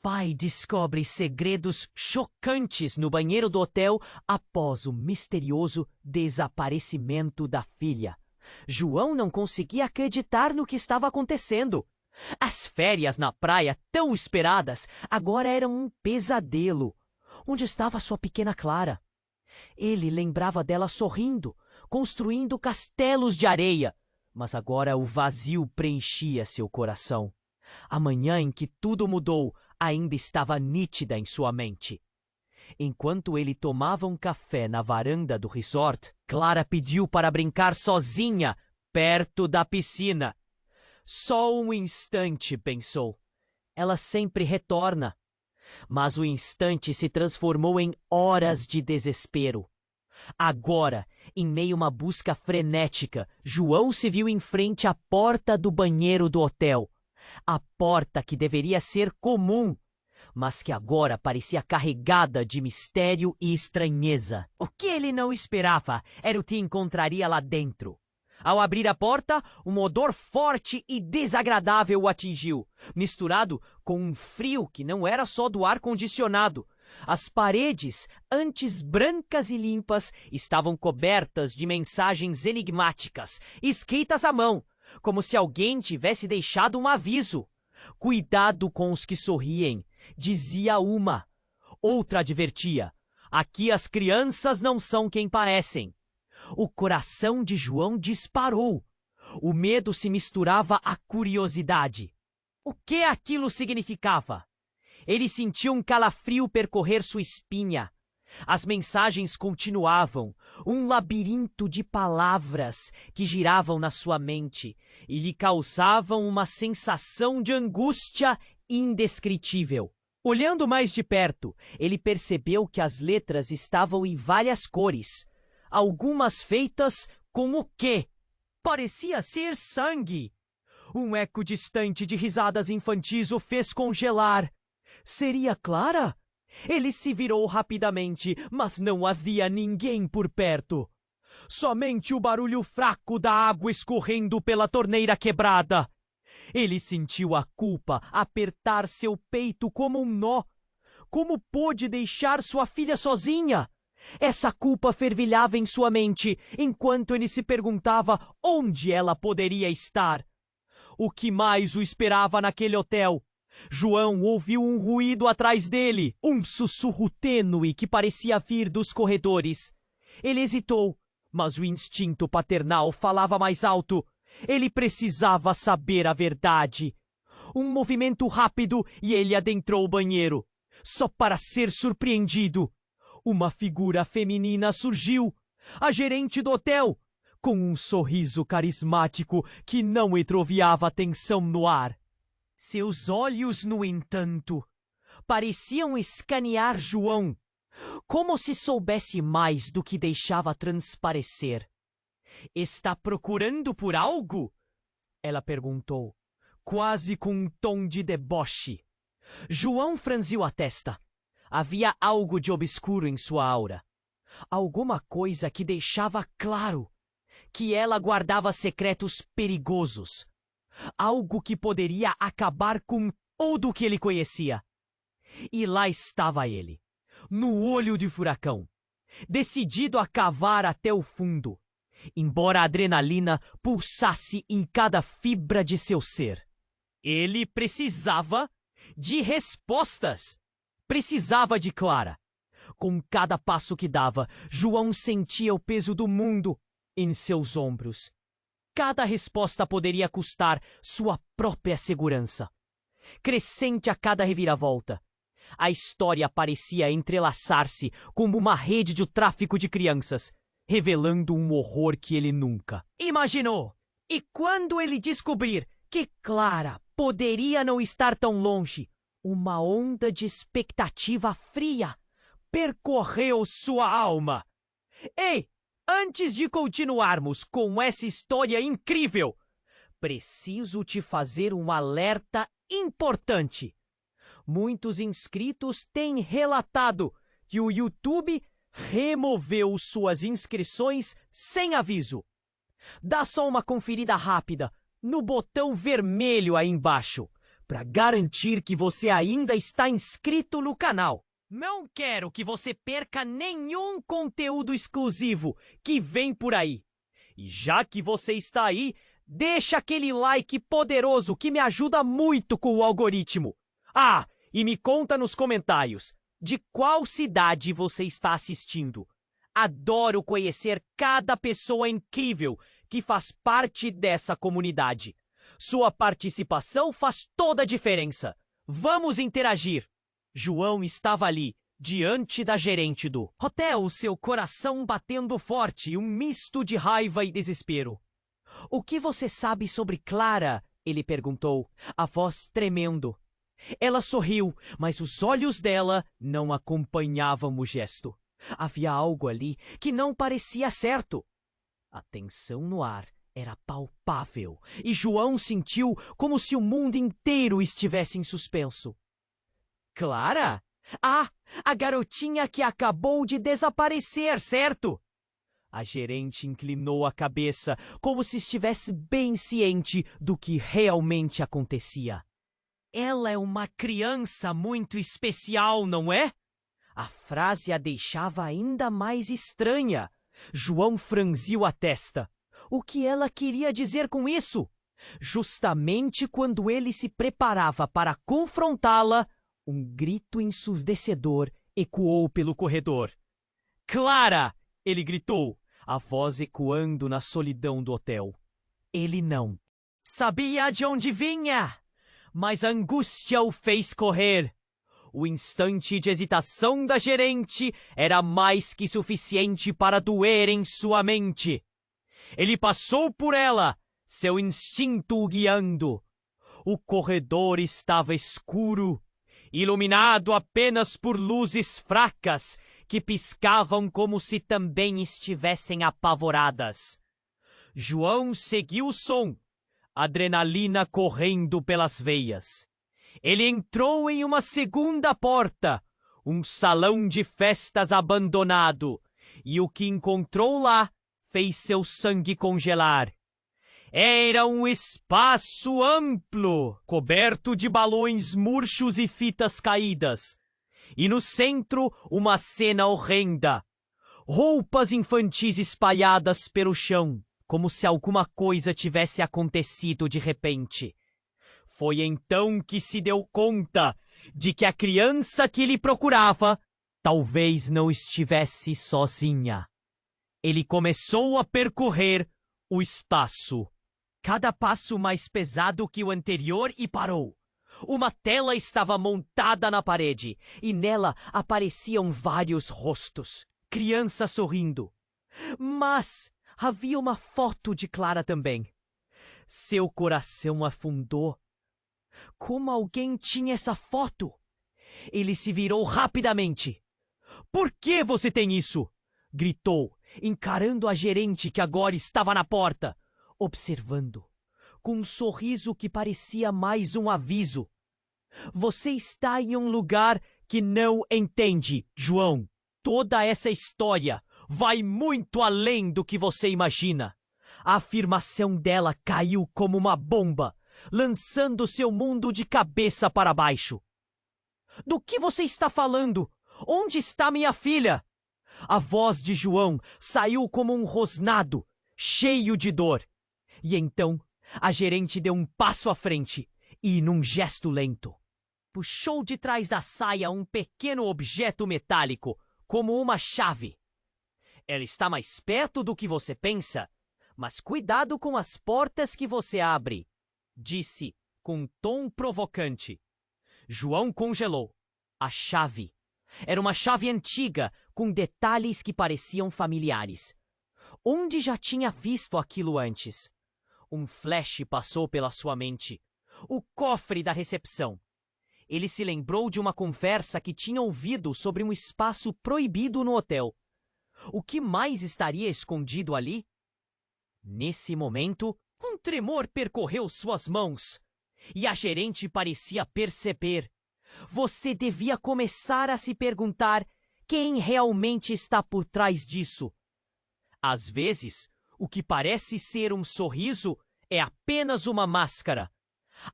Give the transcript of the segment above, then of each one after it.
Pai descobre segredos chocantes no banheiro do hotel após o misterioso desaparecimento da filha. João não conseguia acreditar no que estava acontecendo. As férias na praia, tão esperadas, agora eram um pesadelo. Onde estava sua pequena Clara? Ele lembrava dela sorrindo, construindo castelos de areia, mas agora o vazio preenchia seu coração. A manhã em que tudo mudou ainda estava nítida em sua mente. Enquanto ele tomava um café na varanda do resort, Clara pediu para brincar sozinha, perto da piscina. Só um instante, pensou. Ela sempre retorna. Mas o instante se transformou em horas de desespero. Agora, em meio a uma busca frenética, João se viu em frente à porta do banheiro do hotel. A porta que deveria ser comum, mas que agora parecia carregada de mistério e estranheza. O que ele não esperava era o que encontraria lá dentro. Ao abrir a porta, um odor forte e desagradável o atingiu, misturado com um frio que não era só do ar-condicionado. As paredes, antes brancas e limpas, estavam cobertas de mensagens enigmáticas, escritas à mão, como se alguém tivesse deixado um aviso. Cuidado com os que sorriem, dizia uma. Outra advertia: aqui as crianças não são quem parecem. O coração de João disparou. O medo se misturava à curiosidade. O que aquilo significava? Ele sentiu um calafrio percorrer sua espinha. As mensagens continuavam, um labirinto de palavras que giravam na sua mente e lhe causavam uma sensação de angústia indescritível. Olhando mais de perto, ele percebeu que as letras estavam em várias cores, algumas feitas com o quê? Parecia ser sangue. Um eco distante de risadas infantis o fez congelar. Seria Clara? Ele se virou rapidamente, mas não havia ninguém por perto. Somente o barulho fraco da água escorrendo pela torneira quebrada. Ele sentiu a culpa apertar seu peito como um nó. Como pôde deixar sua filha sozinha? Essa culpa fervilhava em sua mente, enquanto ele se perguntava onde ela poderia estar. O que mais o esperava naquele hotel? João ouviu um ruído atrás dele, um sussurro tênue que parecia vir dos corredores. Ele hesitou, mas o instinto paternal falava mais alto. Ele precisava saber a verdade. Um movimento rápido e ele adentrou o banheiro, só para ser surpreendido. Uma figura feminina surgiu, a gerente do hotel, com um sorriso carismático que não entroviava tensão no ar. Seus olhos, no entanto, pareciam escanear João, como se soubesse mais do que deixava transparecer. Está procurando por algo? Ela perguntou, quase com um tom de deboche. João franziu a testa. Havia algo de obscuro em sua aura. Alguma coisa que deixava claro que ela guardava secretos perigosos. Algo que poderia acabar com tudo que ele conhecia. E lá estava ele, no olho do furacão, decidido a cavar até o fundo, embora a adrenalina pulsasse em cada fibra de seu ser. Ele precisava de respostas. Precisava de Clara. Com cada passo que dava, João sentia o peso do mundo em seus ombros. Cada resposta poderia custar sua própria segurança. Crescente a cada reviravolta, a história parecia entrelaçar-se como uma rede de tráfico de crianças, revelando um horror que ele nunca imaginou. E quando ele descobrir que Clara poderia não estar tão longe, uma onda de expectativa fria percorreu sua alma. Ei! Antes de continuarmos com essa história incrível, preciso te fazer um alerta importante. Muitos inscritos têm relatado que o YouTube removeu suas inscrições sem aviso. Dá só uma conferida rápida no botão vermelho aí embaixo para garantir que você ainda está inscrito no canal. Não quero que você perca nenhum conteúdo exclusivo que vem por aí. E já que você está aí, deixa aquele like poderoso que me ajuda muito com o algoritmo. Ah, e me conta nos comentários de qual cidade você está assistindo. Adoro conhecer cada pessoa incrível que faz parte dessa comunidade. Sua participação faz toda a diferença. Vamos interagir. João estava ali, diante da gerente do hotel, seu coração batendo forte, um misto de raiva e desespero. O que você sabe sobre Clara? Ele perguntou, a voz tremendo. Ela sorriu, mas os olhos dela não acompanhavam o gesto. Havia algo ali que não parecia certo. A tensão no ar era palpável e João sentiu como se o mundo inteiro estivesse em suspenso. Clara? Ah, a garotinha que acabou de desaparecer, certo? A gerente inclinou a cabeça como se estivesse bem ciente do que realmente acontecia. Ela é uma criança muito especial, não é? A frase a deixava ainda mais estranha. João franziu a testa. O que ela queria dizer com isso? Justamente quando ele se preparava para confrontá-la, um grito ensurdecedor ecoou pelo corredor. Clara! Ele gritou, a voz ecoando na solidão do hotel. Ele não sabia de onde vinha, mas a angústia o fez correr. O instante de hesitação da gerente era mais que suficiente para doer em sua mente. Ele passou por ela, seu instinto o guiando. O corredor estava escuro, iluminado apenas por luzes fracas que piscavam como se também estivessem apavoradas. João seguiu o som, adrenalina correndo pelas veias. Ele entrou em uma segunda porta, um salão de festas abandonado, e o que encontrou lá fez seu sangue congelar. Era um espaço amplo, coberto de balões murchos e fitas caídas. E no centro, uma cena horrenda. Roupas infantis espalhadas pelo chão, como se alguma coisa tivesse acontecido de repente. Foi então que se deu conta de que a criança que lhe procurava talvez não estivesse sozinha. Ele começou a percorrer o espaço, cada passo mais pesado que o anterior, e parou. Uma tela estava montada na parede e nela apareciam vários rostos, crianças sorrindo. Mas havia uma foto de Clara também. Seu coração afundou. Como alguém tinha essa foto? Ele se virou rapidamente. Por que você tem isso? Gritou, encarando a gerente que agora estava na porta, observando, com um sorriso que parecia mais um aviso. Você está em um lugar que não entende, João. Toda essa história vai muito além do que você imagina. A afirmação dela caiu como uma bomba, lançando seu mundo de cabeça para baixo. Do que você está falando? Onde está minha filha? A voz de João saiu como um rosnado, cheio de dor. E então, a gerente deu um passo à frente e, num gesto lento, puxou de trás da saia um pequeno objeto metálico, como uma chave. Ela está mais perto do que você pensa, mas cuidado com as portas que você abre, disse com um tom provocante. João congelou. A chave era uma chave antiga, com detalhes que pareciam familiares. Onde já tinha visto aquilo antes? Um flash passou pela sua mente. O cofre da recepção. Ele se lembrou de uma conversa que tinha ouvido sobre um espaço proibido no hotel. O que mais estaria escondido ali? Nesse momento, um tremor percorreu suas mãos. E a gerente parecia perceber. Você devia começar a se perguntar quem realmente está por trás disso. Às vezes, o que parece ser um sorriso é apenas uma máscara.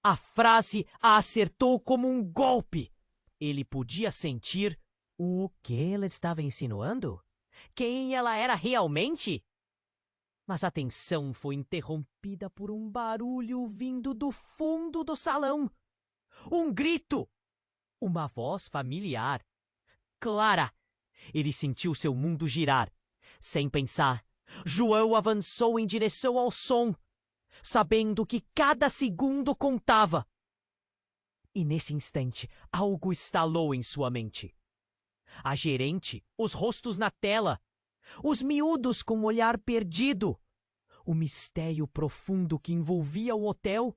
A frase a acertou como um golpe. Ele podia sentir o que ela estava insinuando? Quem ela era realmente? Mas a tensão foi interrompida por um barulho vindo do fundo do salão. Um grito! Uma voz familiar. Clara! Ele sentiu seu mundo girar. Sem pensar, João avançou em direção ao som, sabendo que cada segundo contava. E nesse instante, algo estalou em sua mente. A gerente, os rostos na tela, os miúdos com o olhar perdido, o mistério profundo que envolvia o hotel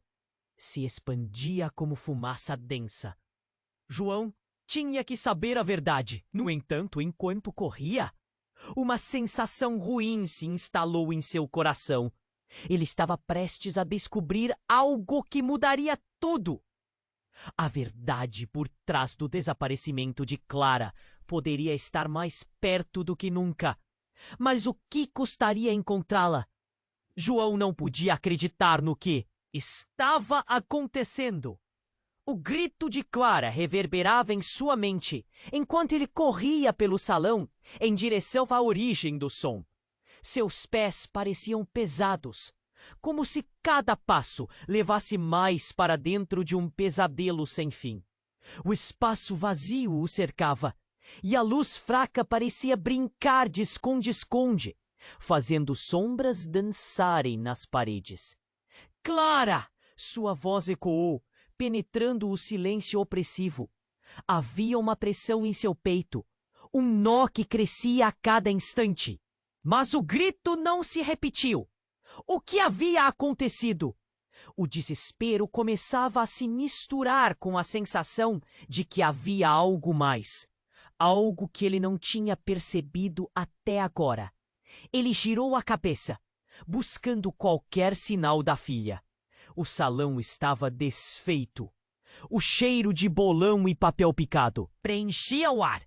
se expandia como fumaça densa. João tinha que saber a verdade. No entanto, enquanto corria, uma sensação ruim se instalou em seu coração. Ele estava prestes a descobrir algo que mudaria tudo. A verdade por trás do desaparecimento de Clara poderia estar mais perto do que nunca. Mas o que custaria encontrá-la? João não podia acreditar no que estava acontecendo. O grito de Clara reverberava em sua mente, enquanto ele corria pelo salão em direção à origem do som. Seus pés pareciam pesados, como se cada passo levasse mais para dentro de um pesadelo sem fim. O espaço vazio o cercava, e a luz fraca parecia brincar de esconde-esconde, fazendo sombras dançarem nas paredes. Clara! Sua voz ecoou, penetrando o silêncio opressivo. Havia uma pressão em seu peito, um nó que crescia a cada instante. Mas o grito não se repetiu. O que havia acontecido? O desespero começava a se misturar com a sensação de que havia algo mais. Algo que ele não tinha percebido até agora. Ele girou a cabeça, buscando qualquer sinal da filha. O salão estava desfeito. O cheiro de bolão e papel picado preenchia o ar.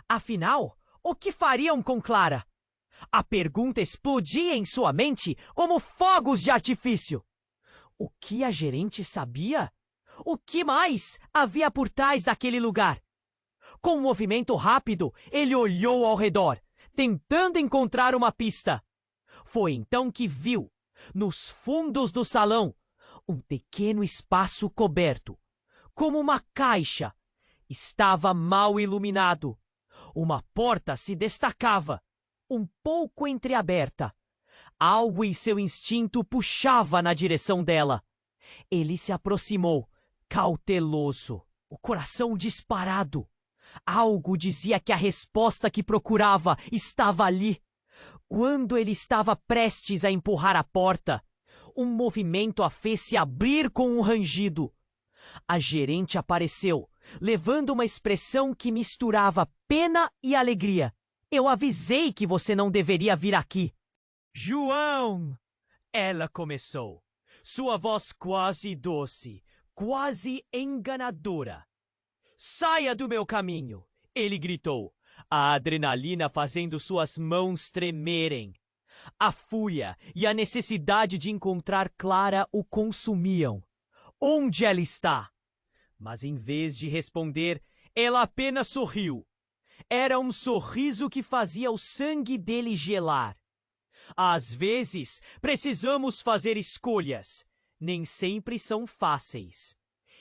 Afinal, o que fariam com Clara? A pergunta explodia em sua mente como fogos de artifício. O que a gerente sabia? O que mais havia por trás daquele lugar? Com um movimento rápido, ele olhou ao redor, tentando encontrar uma pista. Foi então que viu, nos fundos do salão, um pequeno espaço coberto, como uma caixa. Estava mal iluminado. Uma porta se destacava, um pouco entreaberta. Algo em seu instinto puxava na direção dela. Ele se aproximou, cauteloso, o coração disparado. Algo dizia que a resposta que procurava estava ali. Quando ele estava prestes a empurrar a porta, um movimento a fez se abrir com um rangido. A gerente apareceu, levando uma expressão que misturava pena e alegria. Eu avisei que você não deveria vir aqui. João! Ela começou. Sua voz quase doce, quase enganadora. Saia do meu caminho! Ele gritou, a adrenalina fazendo suas mãos tremerem. A fúria e a necessidade de encontrar Clara o consumiam. Onde ela está? Mas em vez de responder, ela apenas sorriu. Era um sorriso que fazia o sangue dele gelar. Às vezes, precisamos fazer escolhas. Nem sempre são fáceis.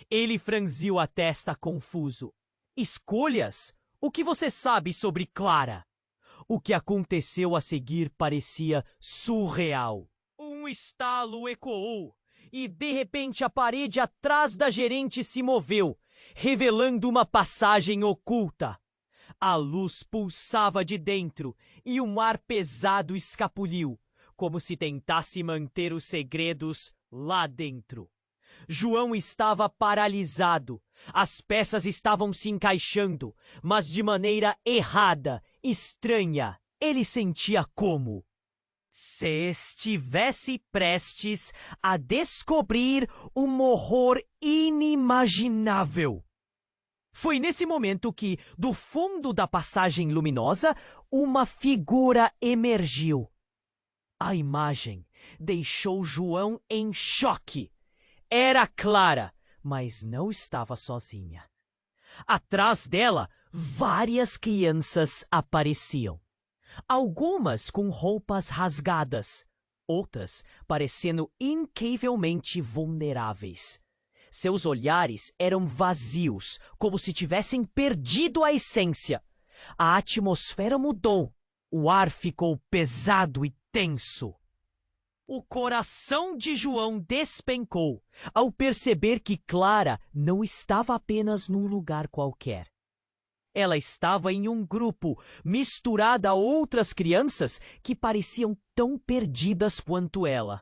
Ele franziu a testa confuso. Escolhas? O que você sabe sobre Clara? O que aconteceu a seguir parecia surreal. Um estalo ecoou e, de repente, a parede atrás da gerente se moveu, revelando uma passagem oculta. A luz pulsava de dentro e um ar pesado escapuliu, como se tentasse manter os segredos lá dentro. João estava paralisado. As peças estavam se encaixando, mas de maneira errada, estranha. Ele sentia como se estivesse prestes a descobrir um horror inimaginável. Foi nesse momento que, do fundo da passagem luminosa, uma figura emergiu. A imagem deixou João em choque. Era Clara, mas não estava sozinha. Atrás dela, várias crianças apareciam. Algumas com roupas rasgadas, outras parecendo incrivelmente vulneráveis. Seus olhares eram vazios, como se tivessem perdido a essência. A atmosfera mudou. O ar ficou pesado e tenso. O coração de João despencou ao perceber que Clara não estava apenas num lugar qualquer. Ela estava em um grupo, misturada a outras crianças que pareciam tão perdidas quanto ela.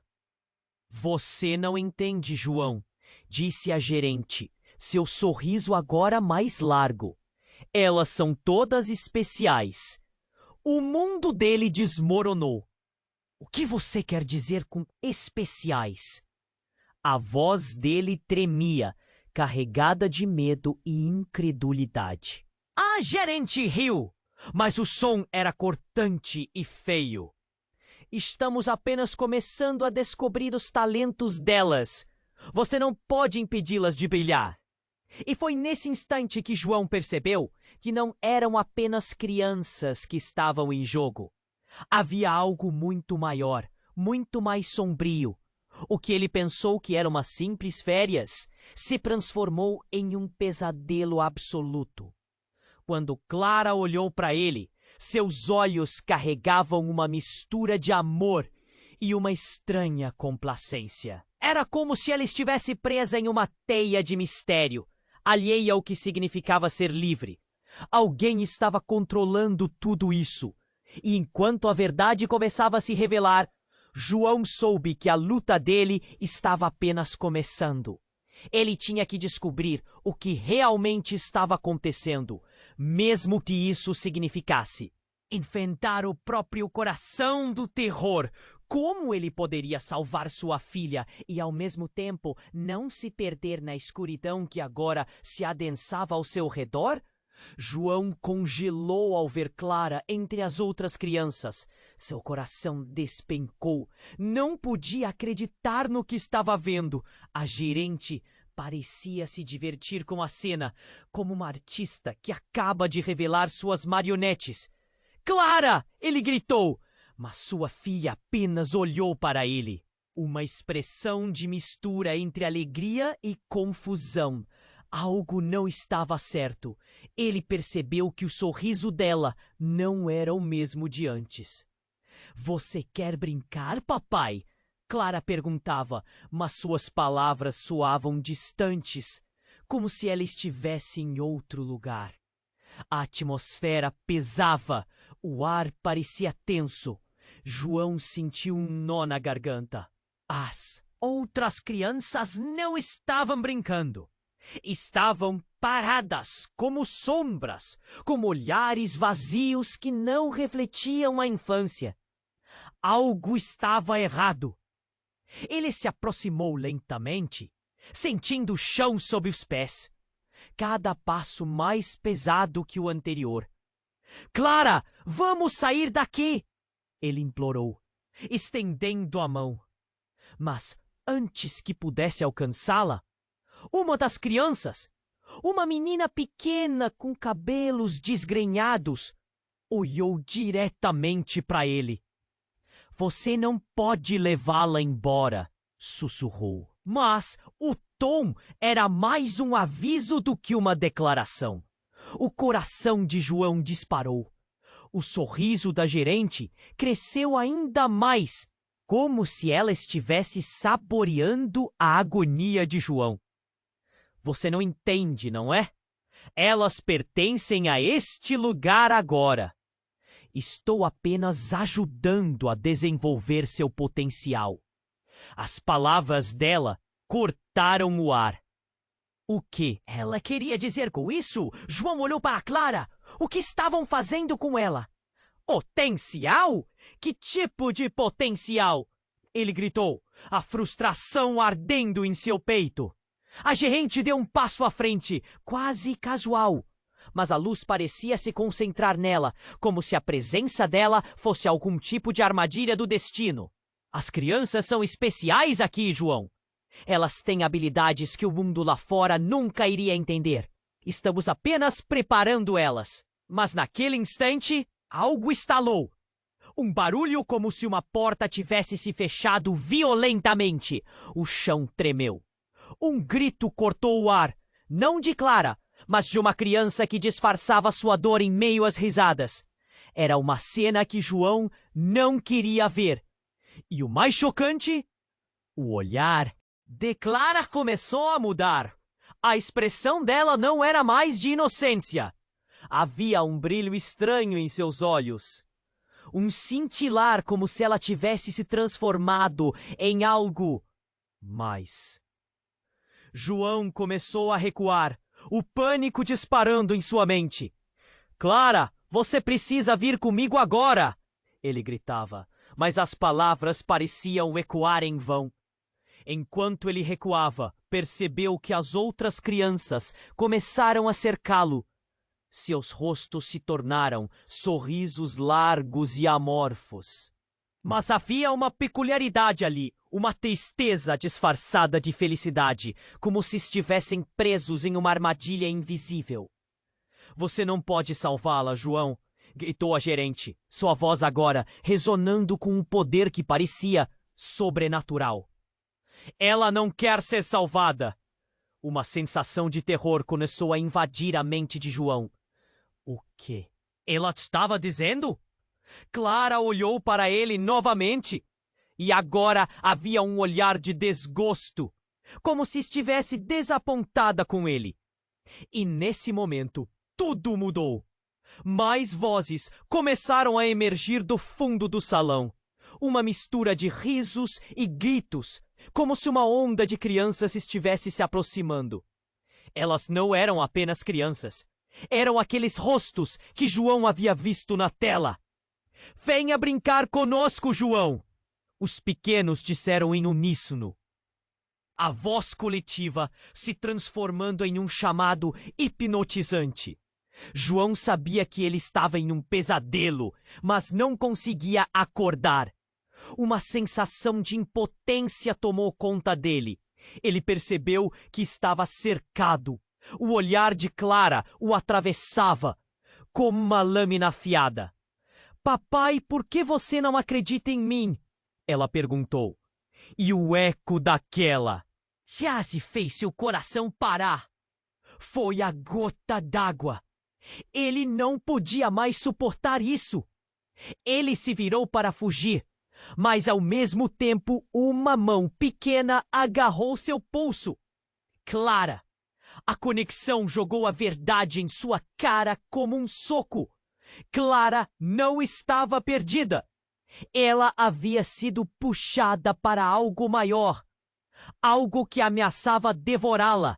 Você não entende, João, disse a gerente, seu sorriso agora mais largo. Elas são todas especiais. O mundo dele desmoronou. O que você quer dizer com especiais? A voz dele tremia, carregada de medo e incredulidade. A gerente riu, mas o som era cortante e feio. Estamos apenas começando a descobrir os talentos delas. Você não pode impedi-las de brilhar. E foi nesse instante que João percebeu que não eram apenas crianças que estavam em jogo. Havia algo muito maior, muito mais sombrio. O que ele pensou que era uma simples férias se transformou em um pesadelo absoluto. Quando Clara olhou para ele, seus olhos carregavam uma mistura de amor e uma estranha complacência. Era como se ela estivesse presa em uma teia de mistério, alheia ao que significava ser livre. Alguém estava controlando tudo isso. E enquanto a verdade começava a se revelar, João soube que a luta dele estava apenas começando. Ele tinha que descobrir o que realmente estava acontecendo, mesmo que isso significasse enfrentar o próprio coração do terror. Como ele poderia salvar sua filha e, ao mesmo tempo, não se perder na escuridão que agora se adensava ao seu redor? João congelou ao ver Clara entre as outras crianças. Seu coração despencou. Não podia acreditar no que estava vendo. A gerente parecia se divertir com a cena, como uma artista que acaba de revelar suas marionetes. Clara! Ele gritou, mas sua filha apenas olhou para ele. Uma expressão de mistura entre alegria e confusão. Algo não estava certo. Ele percebeu que o sorriso dela não era o mesmo de antes. Você quer brincar, papai? Clara perguntava, mas suas palavras soavam distantes, como se ela estivesse em outro lugar. A atmosfera pesava, o ar parecia tenso. João sentiu um nó na garganta. As outras crianças não estavam brincando. Estavam paradas como sombras, com olhares vazios que não refletiam a infância. Algo estava errado. Ele se aproximou lentamente, sentindo o chão sob os pés. Cada passo mais pesado que o anterior. Clara, vamos sair daqui! Ele implorou, estendendo a mão. Mas antes que pudesse alcançá-la, uma das crianças, uma menina pequena com cabelos desgrenhados, olhou diretamente para ele. Você não pode levá-la embora, sussurrou. Mas o tom era mais um aviso do que uma declaração. O coração de João disparou. O sorriso da gerente cresceu ainda mais, como se ela estivesse saboreando a agonia de João. Você não entende, não é? Elas pertencem a este lugar agora. Estou apenas ajudando a desenvolver seu potencial. As palavras dela cortaram o ar. O que ela queria dizer com isso? João olhou para Clara. O que estavam fazendo com ela? Potencial? Que tipo de potencial? Ele gritou, a frustração ardendo em seu peito. A gerente deu um passo à frente, quase casual. Mas a luz parecia se concentrar nela, como se a presença dela fosse algum tipo de armadilha do destino. As crianças são especiais aqui, João. Elas têm habilidades que o mundo lá fora nunca iria entender. Estamos apenas preparando elas. Mas naquele instante, algo estalou. Um barulho como se uma porta tivesse se fechado violentamente. O chão tremeu. Um grito cortou o ar, não de Clara, mas de uma criança que disfarçava sua dor em meio às risadas. Era uma cena que João não queria ver. E o mais chocante, o olhar de Clara começou a mudar. A expressão dela não era mais de inocência. Havia um brilho estranho em seus olhos. Um cintilar como se ela tivesse se transformado em algo mais. João começou a recuar, o pânico disparando em sua mente. Clara, você precisa vir comigo agora! Ele gritava, mas as palavras pareciam ecoar em vão. Enquanto ele recuava, percebeu que as outras crianças começaram a cercá-lo. Seus rostos se tornaram sorrisos largos e amorfos. Mas havia uma peculiaridade ali, uma tristeza disfarçada de felicidade, como se estivessem presos em uma armadilha invisível. Você não pode salvá-la, João, gritou a gerente, sua voz agora ressonando com um poder que parecia sobrenatural. Ela não quer ser salvada. Uma sensação de terror começou a invadir a mente de João. O que ela estava dizendo? Clara olhou para ele novamente. E agora havia um olhar de desgosto, como se estivesse desapontada com ele. E nesse momento, tudo mudou. Mais vozes começaram a emergir do fundo do salão. Uma mistura de risos e gritos, como se uma onda de crianças estivesse se aproximando. Elas não eram apenas crianças. Eram aqueles rostos que João havia visto na tela. Venha brincar conosco, João! Os pequenos disseram em uníssono. A voz coletiva se transformando em um chamado hipnotizante. João sabia que ele estava em um pesadelo, mas não conseguia acordar. Uma sensação de impotência tomou conta dele. Ele percebeu que estava cercado. O olhar de Clara o atravessava, como uma lâmina afiada. Papai, por que você não acredita em mim? Ela perguntou. E o eco daquela frase fez seu coração parar. Foi a gota d'água. Ele não podia mais suportar isso. Ele se virou para fugir, mas ao mesmo tempo uma mão pequena agarrou seu pulso. Clara. A conexão jogou a verdade em sua cara como um soco. Clara não estava perdida. Ela havia sido puxada para algo maior, algo que ameaçava devorá-la.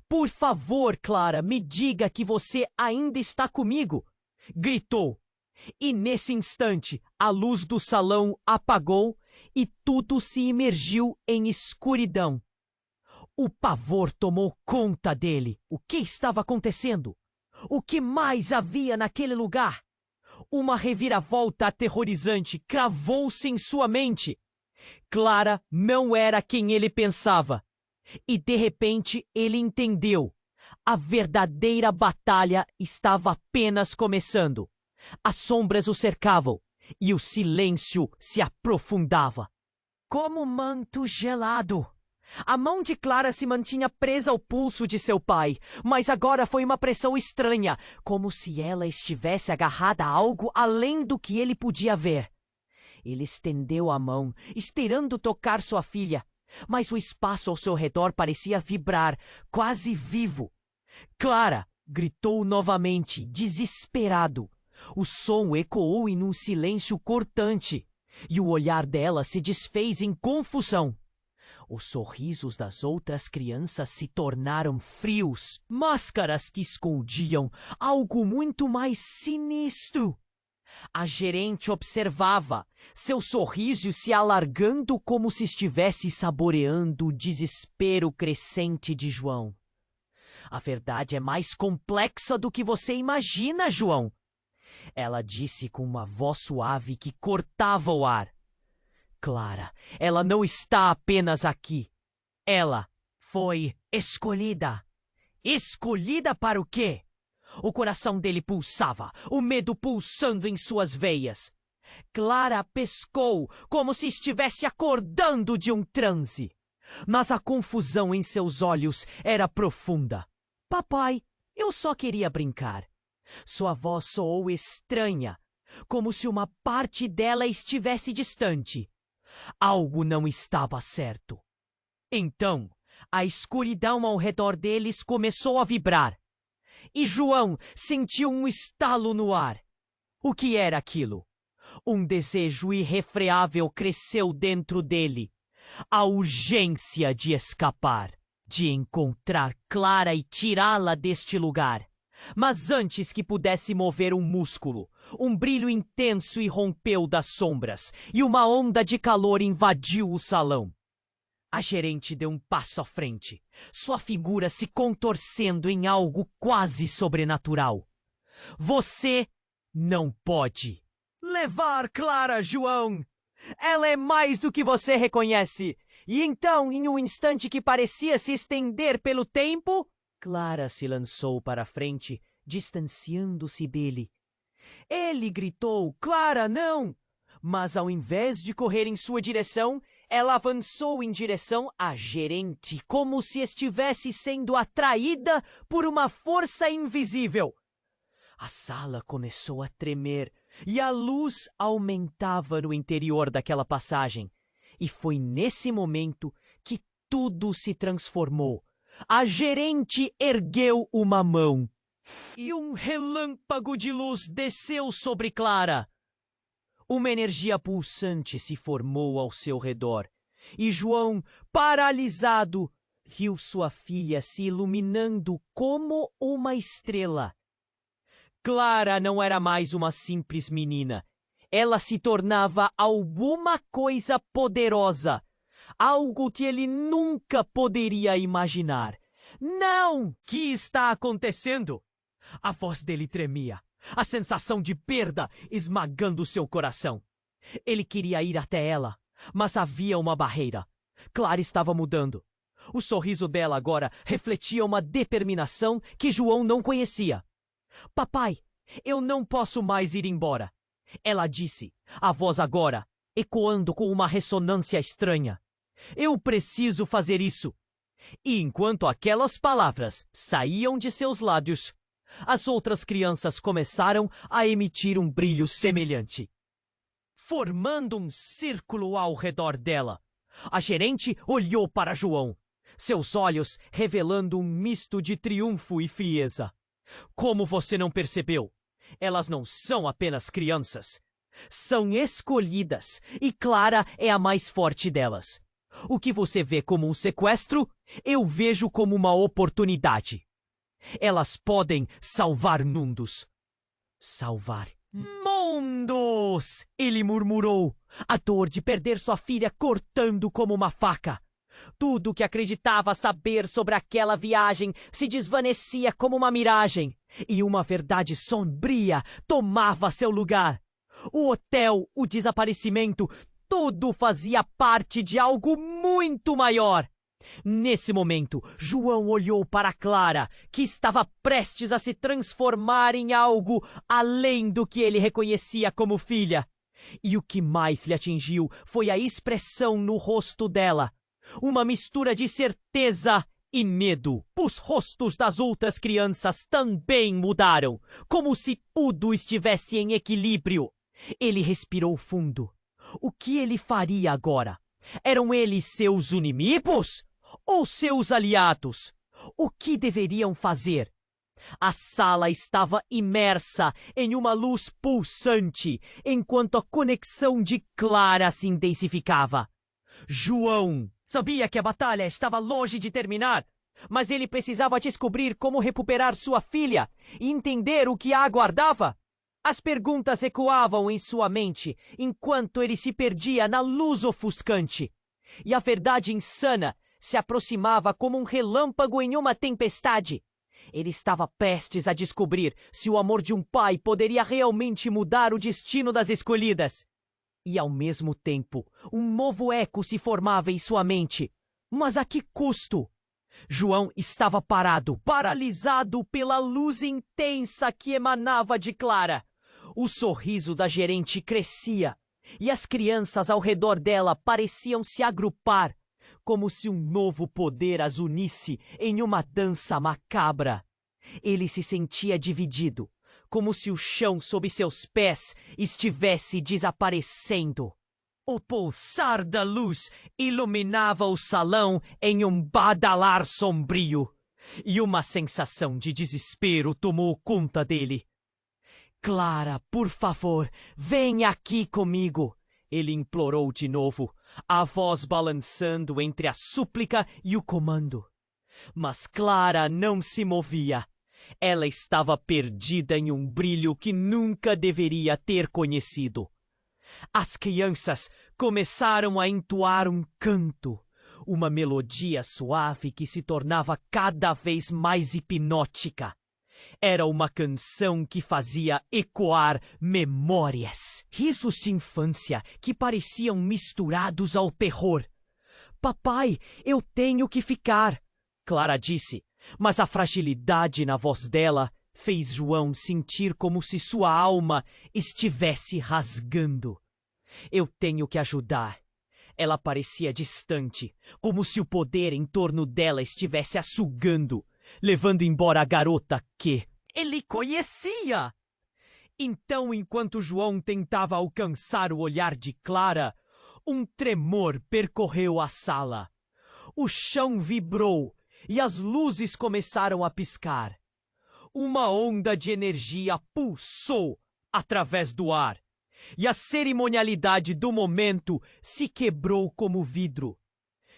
Por favor, Clara, me diga que você ainda está comigo, gritou. E nesse instante, a luz do salão apagou e tudo se imergiu em escuridão. O pavor tomou conta dele. O que estava acontecendo? O que mais havia naquele lugar? Uma reviravolta aterrorizante cravou-se em sua mente. Clara não era quem ele pensava. E de repente ele entendeu. A verdadeira batalha estava apenas começando. As sombras o cercavam e o silêncio se aprofundava. Como um manto gelado. A mão de Clara se mantinha presa ao pulso de seu pai, mas agora foi uma pressão estranha, como se ela estivesse agarrada a algo além do que ele podia ver. Ele estendeu a mão, esperando tocar sua filha, mas o espaço ao seu redor parecia vibrar, quase vivo. Clara! Gritou novamente, desesperado. O som ecoou em um silêncio cortante, e o olhar dela se desfez em confusão. Os sorrisos das outras crianças se tornaram frios, máscaras que escondiam algo muito mais sinistro. A gerente observava, seu sorriso se alargando como se estivesse saboreando o desespero crescente de João. A verdade é mais complexa do que você imagina, João. Ela disse com uma voz suave que cortava o ar. Clara, ela não está apenas aqui. Ela foi escolhida. Escolhida para o quê? O coração dele pulsava, o medo pulsando em suas veias. Clara pescou como se estivesse acordando de um transe. Mas a confusão em seus olhos era profunda. Papai, eu só queria brincar. Sua voz soou estranha, como se uma parte dela estivesse distante. Algo não estava certo. Então, a escuridão ao redor deles começou a vibrar. E João sentiu um estalo no ar. O que era aquilo? Um desejo irrefreável cresceu dentro dele. A urgência de escapar, de encontrar Clara e tirá-la deste lugar. Mas antes que pudesse mover um músculo, um brilho intenso irrompeu das sombras e uma onda de calor invadiu o salão. A gerente deu um passo à frente, sua figura se contorcendo em algo quase sobrenatural. Você não pode levar Clara, João! Ela é mais do que você reconhece! E então, em um instante que parecia se estender pelo tempo, Clara se lançou para a frente, distanciando-se dele. Ele gritou, Clara, não! Mas ao invés de correr em sua direção, ela avançou em direção à gerente, como se estivesse sendo atraída por uma força invisível. A sala começou a tremer e a luz aumentava no interior daquela passagem. E foi nesse momento que tudo se transformou. A gerente ergueu uma mão e um relâmpago de luz desceu sobre Clara. Uma energia pulsante se formou ao seu redor, e João, paralisado, viu sua filha se iluminando como uma estrela. Clara não era mais uma simples menina. Ela se tornava alguma coisa poderosa, algo que ele nunca poderia imaginar. Não! O que está acontecendo? A voz dele tremia. A sensação de perda esmagando seu coração. Ele queria ir até ela, mas havia uma barreira. Clara estava mudando. O sorriso dela agora refletia uma determinação que João não conhecia. Papai, eu não posso mais ir embora. Ela disse, a voz agora ecoando com uma ressonância estranha. Eu preciso fazer isso. E enquanto aquelas palavras saíam de seus lábios, as outras crianças começaram a emitir um brilho semelhante, formando um círculo ao redor dela. A gerente olhou para João, seus olhos revelando um misto de triunfo e frieza. Como você não percebeu? Elas não são apenas crianças. São escolhidas e Clara é a mais forte delas. O que você vê como um sequestro, eu vejo como uma oportunidade. Elas podem salvar mundos. Salvar mundos! Ele murmurou, a dor de perder sua filha cortando como uma faca. Tudo o que acreditava saber sobre aquela viagem se desvanecia como uma miragem, e uma verdade sombria tomava seu lugar. O hotel, o desaparecimento, tudo fazia parte de algo muito maior. Nesse momento, João olhou para Clara, que estava prestes a se transformar em algo além do que ele reconhecia como filha. E o que mais lhe atingiu foi a expressão no rosto dela. Uma mistura de certeza e medo. Os rostos das outras crianças também mudaram, como se tudo estivesse em equilíbrio. Ele respirou fundo. O que ele faria agora? Eram eles seus inimigos? Ou seus aliados? O que deveriam fazer? A sala estava imersa em uma luz pulsante, enquanto a conexão de Clara se intensificava. João sabia que a batalha estava longe de terminar, mas ele precisava descobrir como recuperar sua filha e entender o que a aguardava. As perguntas ecoavam em sua mente enquanto ele se perdia na luz ofuscante. E a verdade insana se aproximava como um relâmpago em uma tempestade. Ele estava prestes a descobrir se o amor de um pai poderia realmente mudar o destino das escolhidas. E ao mesmo tempo, um novo eco se formava em sua mente. Mas a que custo? João estava parado, paralisado pela luz intensa que emanava de Clara. O sorriso da gerente crescia, e as crianças ao redor dela pareciam se agrupar, como se um novo poder as unisse em uma dança macabra. Ele se sentia dividido, como se o chão sob seus pés estivesse desaparecendo. O pulsar da luz iluminava o salão em um badalar sombrio, e uma sensação de desespero tomou conta dele. Clara, por favor, vem aqui comigo, ele implorou de novo, a voz balançando entre a súplica e o comando. Mas Clara não se movia. Ela estava perdida em um brilho que nunca deveria ter conhecido. As crianças começaram a entoar um canto, uma melodia suave que se tornava cada vez mais hipnótica. Era uma canção que fazia ecoar memórias, risos de infância que pareciam misturados ao terror. Papai, eu tenho que ficar, Clara disse, mas a fragilidade na voz dela fez João sentir como se sua alma estivesse rasgando. Eu tenho que ajudar. Ela parecia distante, como se o poder em torno dela estivesse a sugando, levando embora a garota que ele conhecia. Então, enquanto João tentava alcançar o olhar de Clara, um tremor percorreu a sala. O chão vibrou e as luzes começaram a piscar. Uma onda de energia pulsou através do ar, e a cerimonialidade do momento se quebrou como vidro.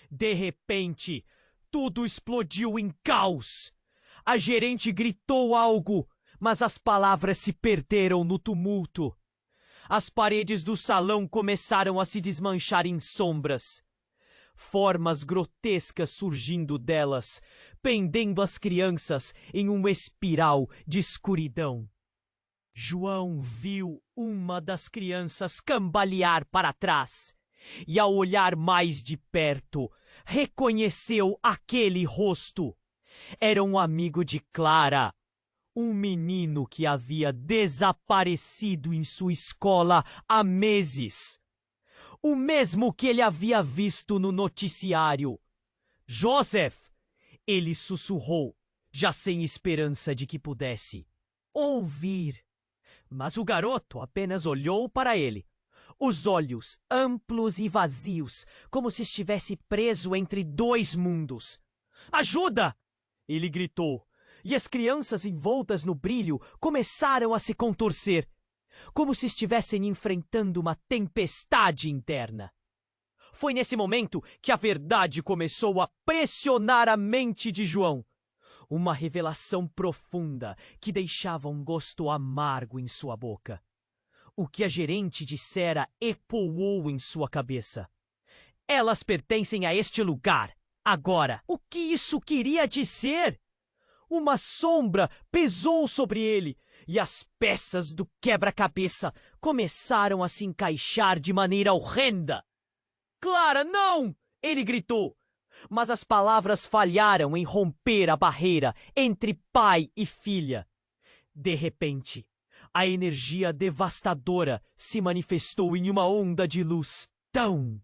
De repente, tudo explodiu em caos. A gerente gritou algo, mas as palavras se perderam no tumulto. As paredes do salão começaram a se desmanchar em sombras. Formas grotescas surgindo delas, pendendo as crianças em uma espiral de escuridão. João viu uma das crianças cambalear para trás e, ao olhar mais de perto, reconheceu aquele rosto. Era um amigo de Clara, um menino que havia desaparecido em sua escola há meses. O mesmo que ele havia visto no noticiário. Joseph! Ele sussurrou, já sem esperança de que pudesse ouvir. Mas o garoto apenas olhou para ele, os olhos amplos e vazios, como se estivesse preso entre dois mundos. Ajuda! Ele gritou, e as crianças envoltas no brilho começaram a se contorcer, como se estivessem enfrentando uma tempestade interna. Foi nesse momento que a verdade começou a pressionar a mente de João. Uma revelação profunda que deixava um gosto amargo em sua boca. O que a gerente dissera ecoou em sua cabeça. Elas pertencem a este lugar, agora. O que isso queria dizer? Uma sombra pesou sobre ele e as peças do quebra-cabeça começaram a se encaixar de maneira horrenda. Clara, não! Ele gritou. Mas as palavras falharam em romper a barreira entre pai e filha. De repente, a energia devastadora se manifestou em uma onda de luz tão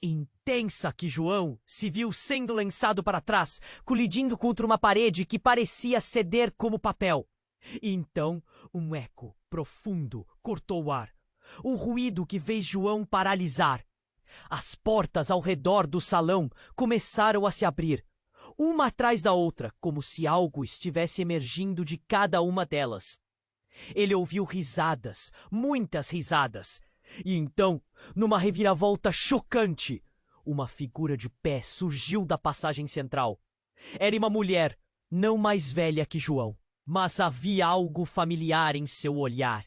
intensa que João se viu sendo lançado para trás, colidindo contra uma parede que parecia ceder como papel. E então, um eco profundo cortou o ar, um ruído que fez João paralisar. As portas ao redor do salão começaram a se abrir, uma atrás da outra, como se algo estivesse emergindo de cada uma delas. Ele ouviu risadas, muitas risadas, e então, numa reviravolta chocante, uma figura de pé surgiu da passagem central. Era uma mulher, não mais velha que João, mas havia algo familiar em seu olhar.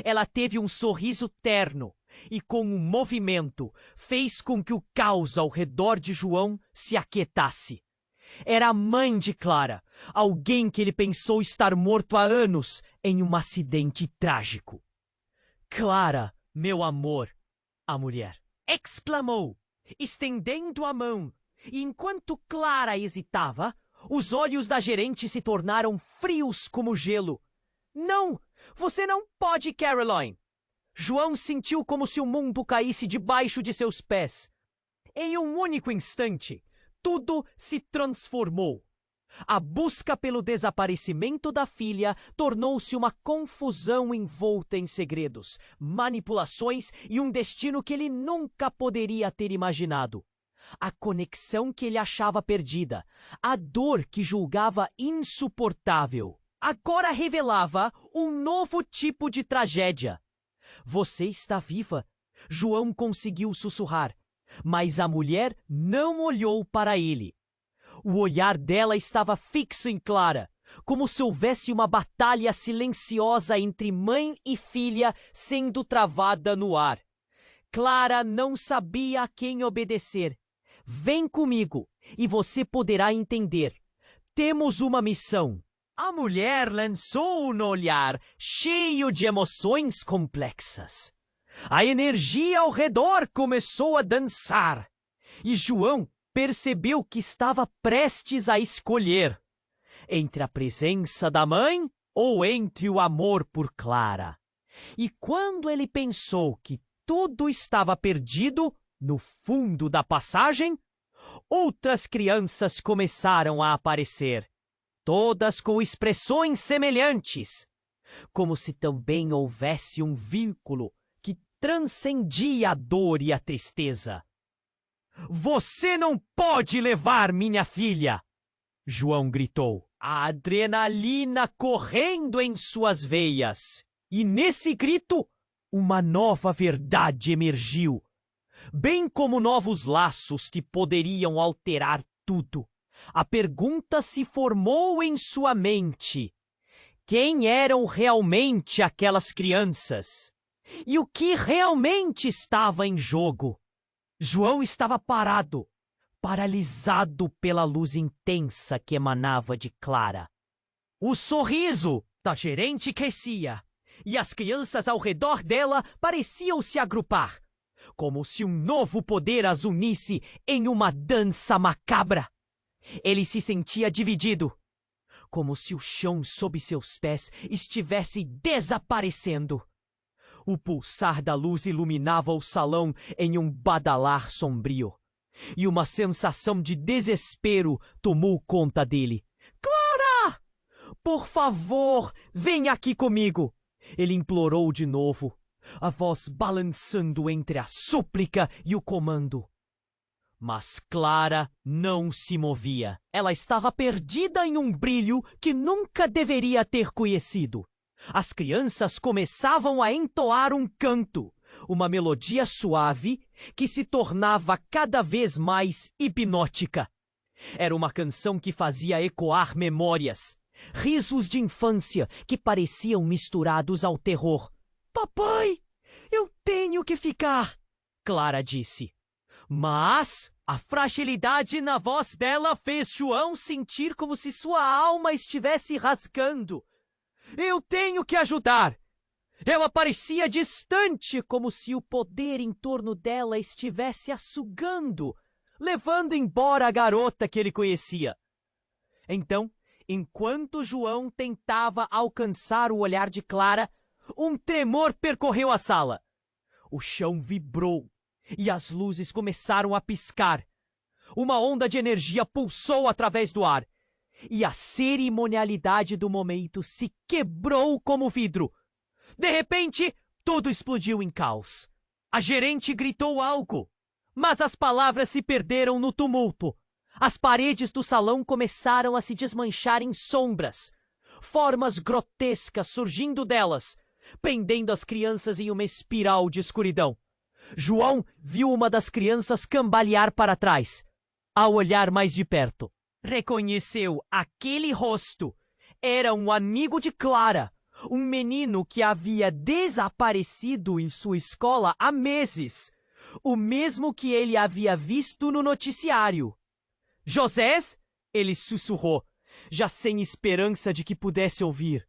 Ela teve um sorriso terno e, com um movimento, fez com que o caos ao redor de João se aquietasse. Era a mãe de Clara, alguém que ele pensou estar morto há anos em um acidente trágico. Clara, meu amor, a mulher exclamou, estendendo a mão, E enquanto Clara hesitava, os olhos da gerente se tornaram frios como gelo. Não! Você não pode, Caroline! João sentiu como se o mundo caísse debaixo de seus pés. Em um único instante, tudo se transformou. A busca pelo desaparecimento da filha tornou-se uma confusão envolta em segredos, manipulações e um destino que ele nunca poderia ter imaginado. A conexão que ele achava perdida, a dor que julgava insuportável, agora revelava um novo tipo de tragédia. Você está viva, João conseguiu sussurrar, mas a mulher não olhou para ele. O olhar dela estava fixo em Clara, como se houvesse uma batalha silenciosa entre mãe e filha sendo travada no ar. Clara não sabia a quem obedecer. Vem comigo e você poderá entender. Temos uma missão. A mulher lançou um olhar cheio de emoções complexas. A energia ao redor começou a dançar. E João percebeu que estava prestes a escolher entre a presença da mãe ou entre o amor por Clara. E quando ele pensou que tudo estava perdido, no fundo da passagem, outras crianças começaram a aparecer, todas com expressões semelhantes, como se também houvesse um vínculo que transcendia a dor e a tristeza. Você não pode levar minha filha! João gritou, a adrenalina correndo em suas veias. E nesse grito, uma nova verdade emergiu, bem como novos laços que poderiam alterar tudo. A pergunta se formou em sua mente. Quem eram realmente aquelas crianças? E o que realmente estava em jogo? João estava parado, paralisado pela luz intensa que emanava de Clara. O sorriso da gerente crescia, e as crianças ao redor dela pareciam se agrupar, como se um novo poder as unisse em uma dança macabra. Ele se sentia dividido, como se o chão sob seus pés estivesse desaparecendo. O pulsar da luz iluminava o salão em um badalar sombrio, e uma sensação de desespero tomou conta dele. Clara! Por favor, venha aqui comigo! Ele implorou de novo, a voz balançando entre a súplica e o comando. Mas Clara não se movia. Ela estava perdida em um brilho que nunca deveria ter conhecido. As crianças começavam a entoar um canto, uma melodia suave que se tornava cada vez mais hipnótica. Era uma canção que fazia ecoar memórias, risos de infância que pareciam misturados ao terror. Papai, eu tenho que ficar, Clara disse. Mas a fragilidade na voz dela fez João sentir como se sua alma estivesse rasgando. Eu tenho que ajudar! Ela parecia distante, como se o poder em torno dela estivesse a sugando, levando embora a garota que ele conhecia. Então, enquanto João tentava alcançar o olhar de Clara, um tremor percorreu a sala. O chão vibrou e as luzes começaram a piscar. Uma onda de energia pulsou através do ar. E a cerimonialidade do momento se quebrou como vidro. De repente, tudo explodiu em caos. A gerente gritou algo, mas as palavras se perderam no tumulto. As paredes do salão começaram a se desmanchar em sombras, formas grotescas surgindo delas, prendendo as crianças em uma espiral de escuridão. João viu uma das crianças cambalear para trás. Ao olhar mais de perto, reconheceu aquele rosto. Era um amigo de Clara, um menino que havia desaparecido em sua escola há meses, o mesmo que ele havia visto no noticiário. José? Ele sussurrou, já sem esperança de que pudesse ouvir.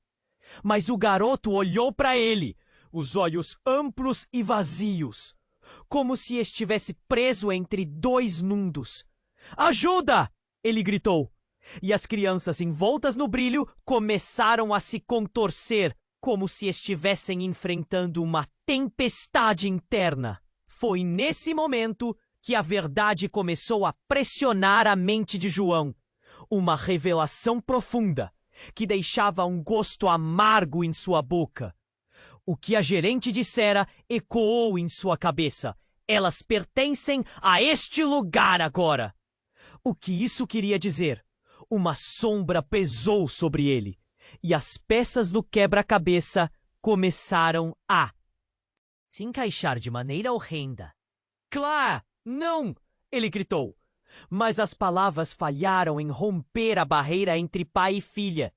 Mas o garoto olhou para ele, os olhos amplos e vazios, como se estivesse preso entre dois mundos. Ajuda! Ele gritou. E as crianças envoltas no brilho começaram a se contorcer, como se estivessem enfrentando uma tempestade interna. Foi nesse momento que a verdade começou a pressionar a mente de João. Uma revelação profunda, que deixava um gosto amargo em sua boca. O que a gerente dissera ecoou em sua cabeça. Elas pertencem a este lugar agora. O que isso queria dizer? Uma sombra pesou sobre ele, e as peças do quebra-cabeça começaram a se encaixar de maneira horrenda. Claro, não! Ele gritou. Mas as palavras falharam em romper a barreira entre pai e filha.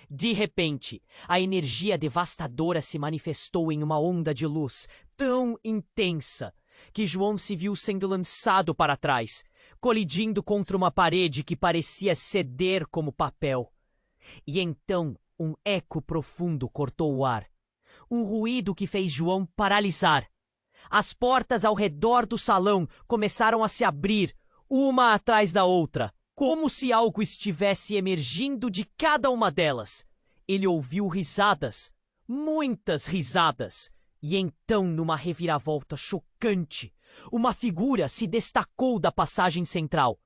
De repente, a energia devastadora se manifestou em uma onda de luz tão intensa que João se viu sendo lançado para trás, colidindo contra uma parede que parecia ceder como papel. E então um eco profundo cortou o ar. Um ruído que fez João paralisar. As portas ao redor do salão começaram a se abrir, uma atrás da outra, como se algo estivesse emergindo de cada uma delas. Ele ouviu risadas, muitas risadas, e então, numa reviravolta chocante, uma figura se destacou da passagem central.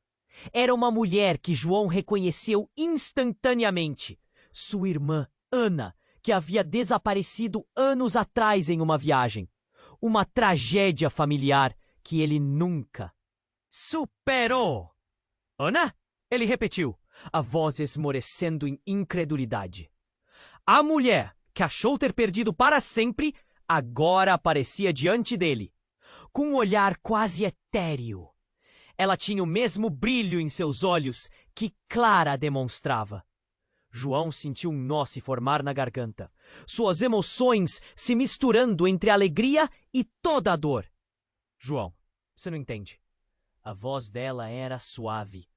Era uma mulher que João reconheceu instantaneamente. Sua irmã, Ana, que havia desaparecido anos atrás em uma viagem. Uma tragédia familiar que ele nunca superou. Ana? Ele repetiu, a voz esmorecendo em incredulidade. A mulher, que achou ter perdido para sempre, agora aparecia diante dele, com um olhar quase etéreo. Ela tinha o mesmo brilho em seus olhos que Clara demonstrava. João sentiu um nó se formar na garganta, suas emoções se misturando entre a alegria e toda a dor. João, você não entende. A voz dela era suave,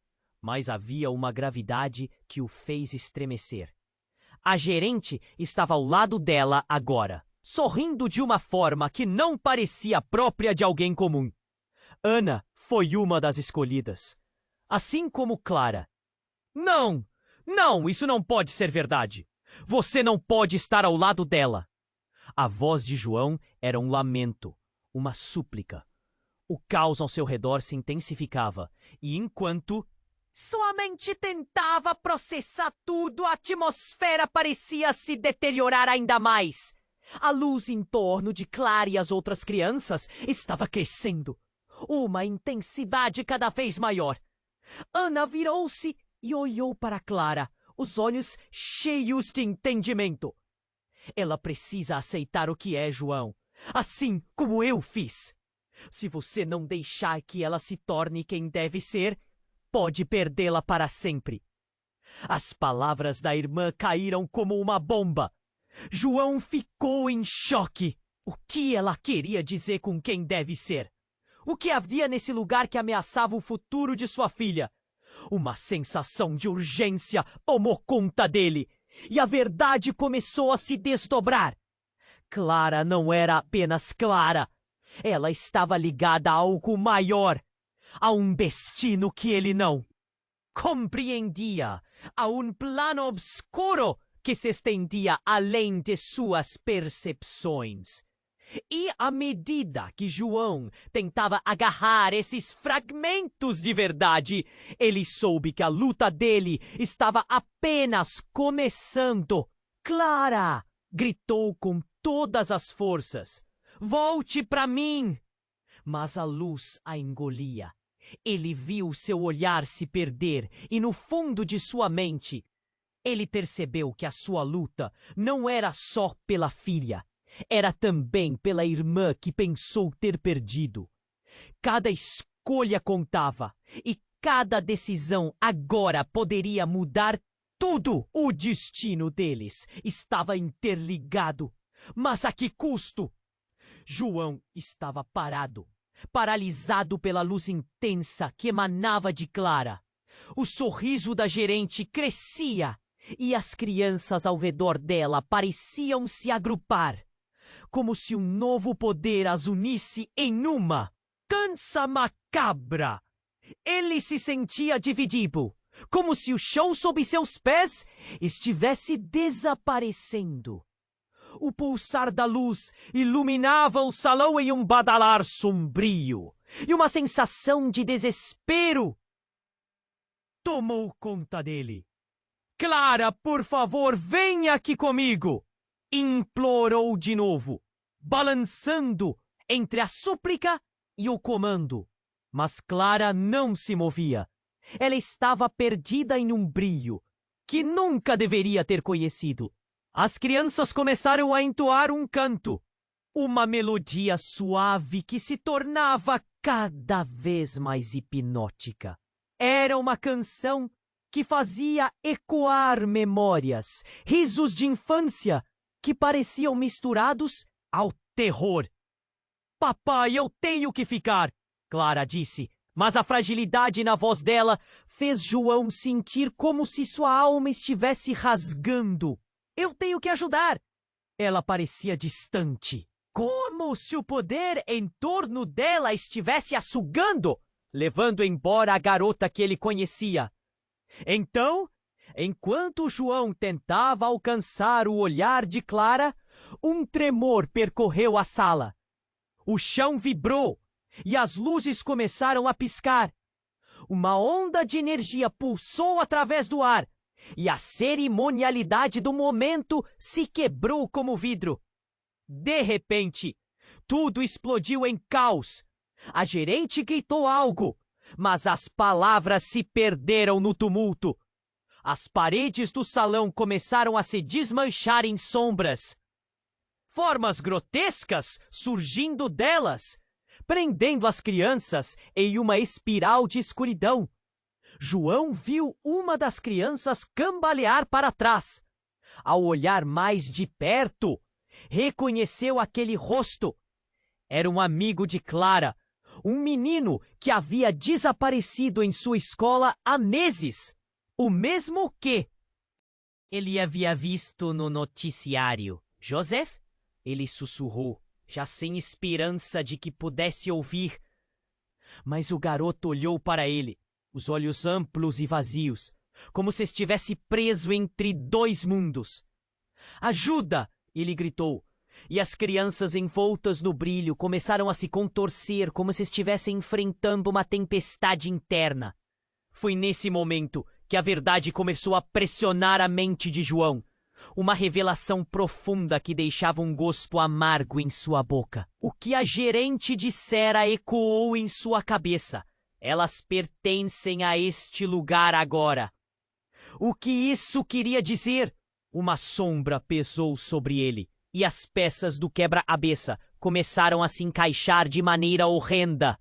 mas havia uma gravidade que o fez estremecer. A gerente estava ao lado dela agora, sorrindo de uma forma que não parecia própria de alguém comum. Ana foi uma das escolhidas, assim como Clara. Não! Não, isso não pode ser verdade. Você não pode estar ao lado dela. A voz de João era um lamento, uma súplica. O caos ao seu redor se intensificava, e enquanto sua mente tentava processar tudo, a atmosfera parecia se deteriorar ainda mais. A luz em torno de Clara e as outras crianças estava crescendo. Uma intensidade cada vez maior. Ana virou-se e olhou para Clara, os olhos cheios de entendimento. Ela precisa aceitar o que é, João, assim como eu fiz. Se você não deixar que ela se torne quem deve ser, pode perdê-la para sempre. As palavras da irmã caíram como uma bomba. João ficou em choque. O que ela queria dizer com quem deve ser? O que havia nesse lugar que ameaçava o futuro de sua filha? Uma sensação de urgência tomou conta dele, e a verdade começou a se desdobrar. Clara não era apenas Clara. Ela estava ligada a algo maior, a um destino que ele não compreendia, a um plano obscuro que se estendia além de suas percepções. E à medida que João tentava agarrar esses fragmentos de verdade, ele soube que a luta dele estava apenas começando. Clara! Gritou com todas as forças. Volte para mim! Mas a luz a engolia. Ele viu seu olhar se perder e no fundo de sua mente, ele percebeu que a sua luta não era só pela filha. Era também pela irmã que pensou ter perdido. Cada escolha contava, e cada decisão agora poderia mudar tudo. O destino deles estava interligado. Mas a que custo? João estava parado, paralisado pela luz intensa que emanava de Clara. O sorriso da gerente crescia, e as crianças ao redor dela pareciam se agrupar, como se um novo poder as unisse em uma dança macabra. Ele se sentia dividido, como se o chão sob seus pés estivesse desaparecendo. O pulsar da luz iluminava o salão em um badalar sombrio, e uma sensação de desespero tomou conta dele. Clara, por favor, venha aqui comigo! Implorou de novo, balançando entre a súplica e o comando. Mas Clara não se movia. Ela estava perdida em um brilho que nunca deveria ter conhecido. As crianças começaram a entoar um canto, uma melodia suave que se tornava cada vez mais hipnótica. Era uma canção que fazia ecoar memórias, risos de infância que pareciam misturados ao terror. Papai, eu tenho que ficar, Clara disse, mas a fragilidade na voz dela fez João sentir como se sua alma estivesse rasgando. Eu tenho que ajudar. Ela parecia distante, como se o poder em torno dela estivesse a sugando, levando embora a garota que ele conhecia. Então, enquanto João tentava alcançar o olhar de Clara, um tremor percorreu a sala. O chão vibrou e as luzes começaram a piscar. Uma onda de energia pulsou através do ar e a cerimonialidade do momento se quebrou como vidro. De repente, tudo explodiu em caos. A gerente gritou algo, mas as palavras se perderam no tumulto. As paredes do salão começaram a se desmanchar em sombras. Formas grotescas surgindo delas, prendendo as crianças em uma espiral de escuridão. João viu uma das crianças cambalear para trás. Ao olhar mais de perto, reconheceu aquele rosto. Era um amigo de Clara, um menino que havia desaparecido em sua escola há meses. O mesmo que ele havia visto no noticiário. Joseph? Ele sussurrou, já sem esperança de que pudesse ouvir. Mas o garoto olhou para ele, os olhos amplos e vazios, como se estivesse preso entre dois mundos. Ajuda! Ele gritou, e as crianças envoltas no brilho começaram a se contorcer como se estivessem enfrentando uma tempestade interna. Foi nesse momento que a verdade começou a pressionar a mente de João. Uma revelação profunda que deixava um gosto amargo em sua boca. O que a gerente dissera ecoou em sua cabeça. Elas pertencem a este lugar agora. O que isso queria dizer? Uma sombra pesou sobre ele, e as peças do quebra-cabeça começaram a se encaixar de maneira horrenda.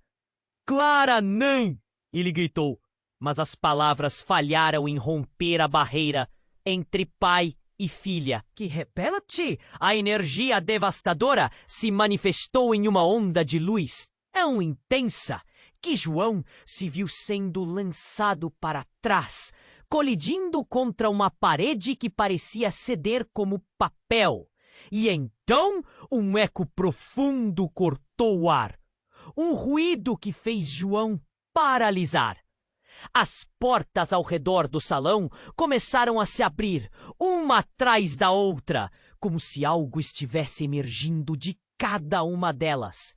Clara, não! Ele gritou, mas as palavras falharam em romper a barreira entre pai e filha. Que repela-te! A energia devastadora se manifestou em uma onda de luz tão intensa que João se viu sendo lançado para trás, colidindo contra uma parede que parecia ceder como papel. E então um eco profundo cortou o ar. Um ruído que fez João paralisar. As portas ao redor do salão começaram a se abrir, uma atrás da outra, como se algo estivesse emergindo de cada uma delas.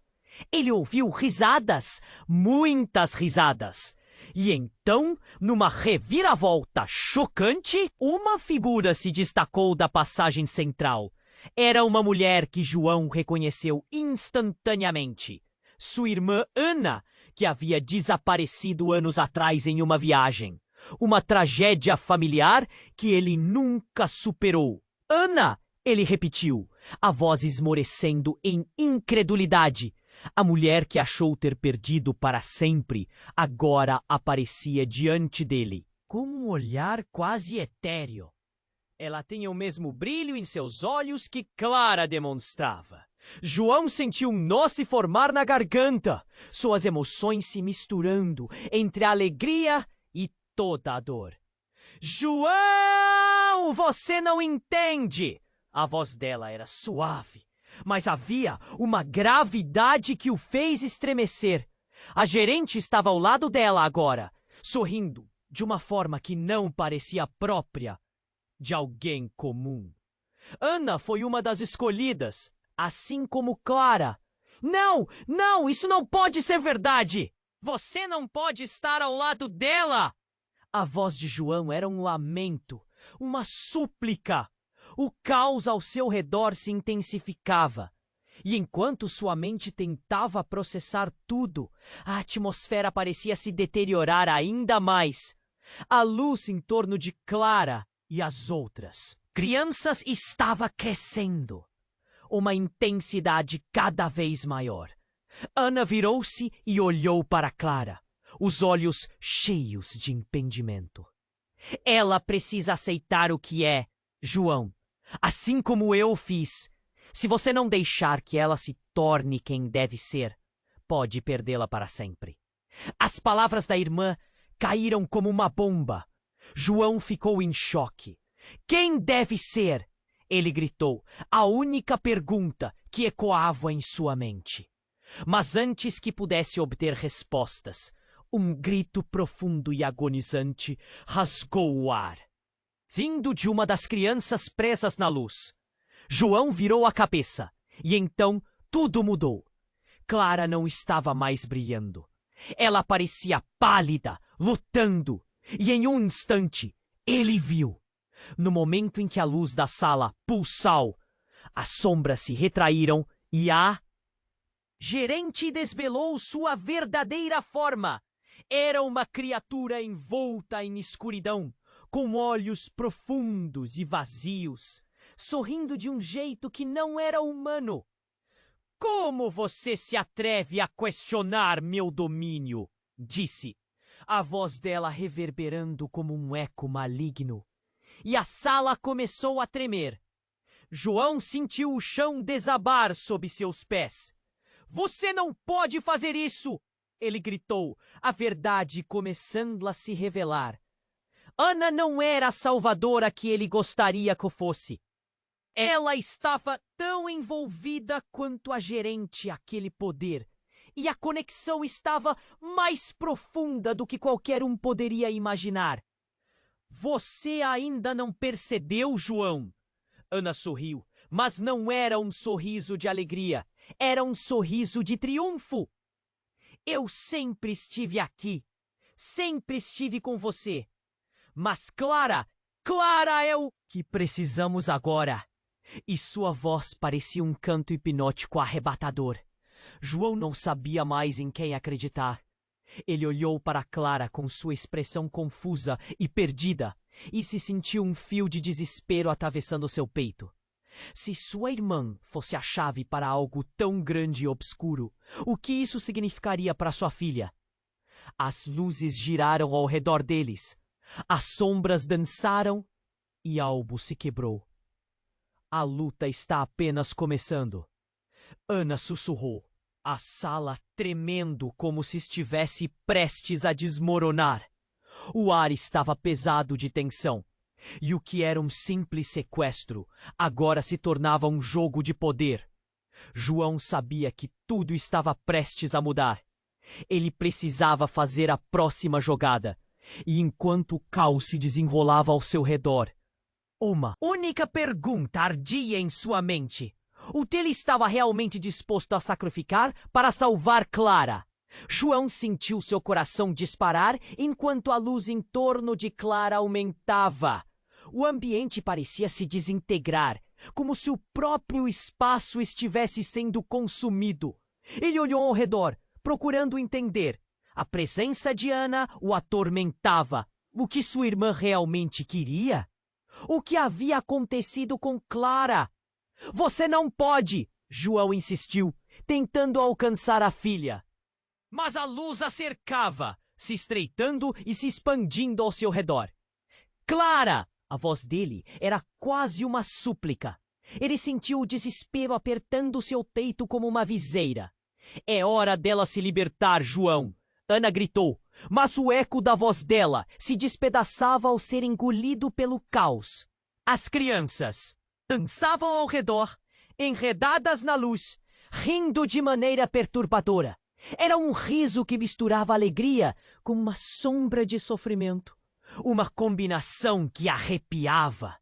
Ele ouviu risadas, muitas risadas. E então, numa reviravolta chocante, uma figura se destacou da passagem central. Era uma mulher que João reconheceu instantaneamente. Sua irmã Ana, que havia desaparecido anos atrás em uma viagem. Uma tragédia familiar que ele nunca superou. Ana! Ele repetiu, a voz esmorecendo em incredulidade. A mulher que achou ter perdido para sempre agora aparecia diante dele, com um olhar quase etéreo. Ela tinha o mesmo brilho em seus olhos que Clara demonstrava. João sentiu um nó se formar na garganta, suas emoções se misturando entre a alegria e toda a dor. João, você não entende! A voz dela era suave, mas havia uma gravidade que o fez estremecer. A gerente estava ao lado dela agora, sorrindo de uma forma que não parecia própria de alguém comum. Ana foi uma das escolhidas, assim como Clara. Não, não, isso não pode ser verdade! Você não pode estar ao lado dela! A voz de João era um lamento, uma súplica. O caos ao seu redor se intensificava. E enquanto sua mente tentava processar tudo, a atmosfera parecia se deteriorar ainda mais. A luz em torno de Clara e as outras crianças estava crescendo. Uma intensidade cada vez maior. Ana virou-se e olhou para Clara, os olhos cheios de impedimento. Ela precisa aceitar o que é, João, assim como eu fiz. Se você não deixar que ela se torne quem deve ser, pode perdê-la para sempre. As palavras da irmã caíram como uma bomba. João ficou em choque. Quem deve ser? Ele gritou, a única pergunta que ecoava em sua mente. Mas antes que pudesse obter respostas, um grito profundo e agonizante rasgou o ar. Vindo de uma das crianças presas na luz. João virou a cabeça, e então tudo mudou. Clara não estava mais brilhando. Ela parecia pálida, lutando, e em um instante ele viu. No momento em que a luz da sala pulsou, as sombras se retraíram e a gerente desvelou sua verdadeira forma. Era uma criatura envolta em escuridão, com olhos profundos e vazios, sorrindo de um jeito que não era humano. Como você se atreve a questionar meu domínio? Disse, a voz dela reverberando como um eco maligno. E a sala começou a tremer. João sentiu o chão desabar sob seus pés. Você não pode fazer isso! Ele gritou, a verdade começando a se revelar. Ana não era a salvadora que ele gostaria que fosse. Ela estava tão envolvida quanto a gerente aquele poder, e a conexão estava mais profunda do que qualquer um poderia imaginar. Você ainda não percebeu, João? Ana sorriu, mas não era um sorriso de alegria, era um sorriso de triunfo. Eu sempre estive aqui, sempre estive com você. Mas Clara é o que precisamos agora. E sua voz parecia um canto hipnótico arrebatador. João não sabia mais em quem acreditar. Ele olhou para Clara com sua expressão confusa e perdida e se sentiu um fio de desespero atravessando seu peito. Se sua irmã fosse a chave para algo tão grande e obscuro, o que isso significaria para sua filha? As luzes giraram ao redor deles. As sombras dançaram e algo se quebrou. A luta está apenas começando. Ana sussurrou, a sala tremendo como se estivesse prestes a desmoronar. O ar estava pesado de tensão, e o que era um simples sequestro agora se tornava um jogo de poder. João sabia que tudo estava prestes a mudar. Ele precisava fazer a próxima jogada, e enquanto o caos se desenrolava ao seu redor, uma única pergunta ardia em sua mente. O Tele estava realmente disposto a sacrificar para salvar Clara. João sentiu seu coração disparar enquanto a luz em torno de Clara aumentava. O ambiente parecia se desintegrar, como se o próprio espaço estivesse sendo consumido. Ele olhou ao redor, procurando entender. A presença de Ana o atormentava. O que sua irmã realmente queria? O que havia acontecido com Clara? Você não pode! João insistiu, tentando alcançar a filha. Mas a luz a cercava, se estreitando e se expandindo ao seu redor. Clara! A voz dele era quase uma súplica. Ele sentiu o desespero apertando seu peito como uma viseira. É hora dela se libertar, João! Ana gritou, mas o eco da voz dela se despedaçava ao ser engolido pelo caos. As crianças dançavam ao redor, enredadas na luz, rindo de maneira perturbadora. Era um riso que misturava alegria com uma sombra de sofrimento. Uma combinação que arrepiava.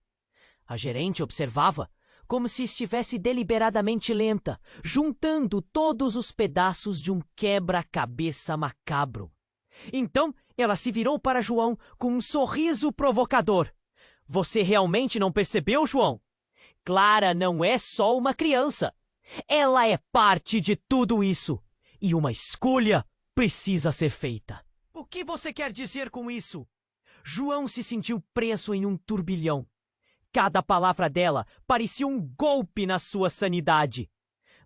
A gerente observava, como se estivesse deliberadamente lenta, juntando todos os pedaços de um quebra-cabeça macabro. Então, ela se virou para João com um sorriso provocador. Você realmente não percebeu, João? Clara não é só uma criança. Ela é parte de tudo isso. E uma escolha precisa ser feita. O que você quer dizer com isso? João se sentiu preso em um turbilhão. Cada palavra dela parecia um golpe na sua sanidade.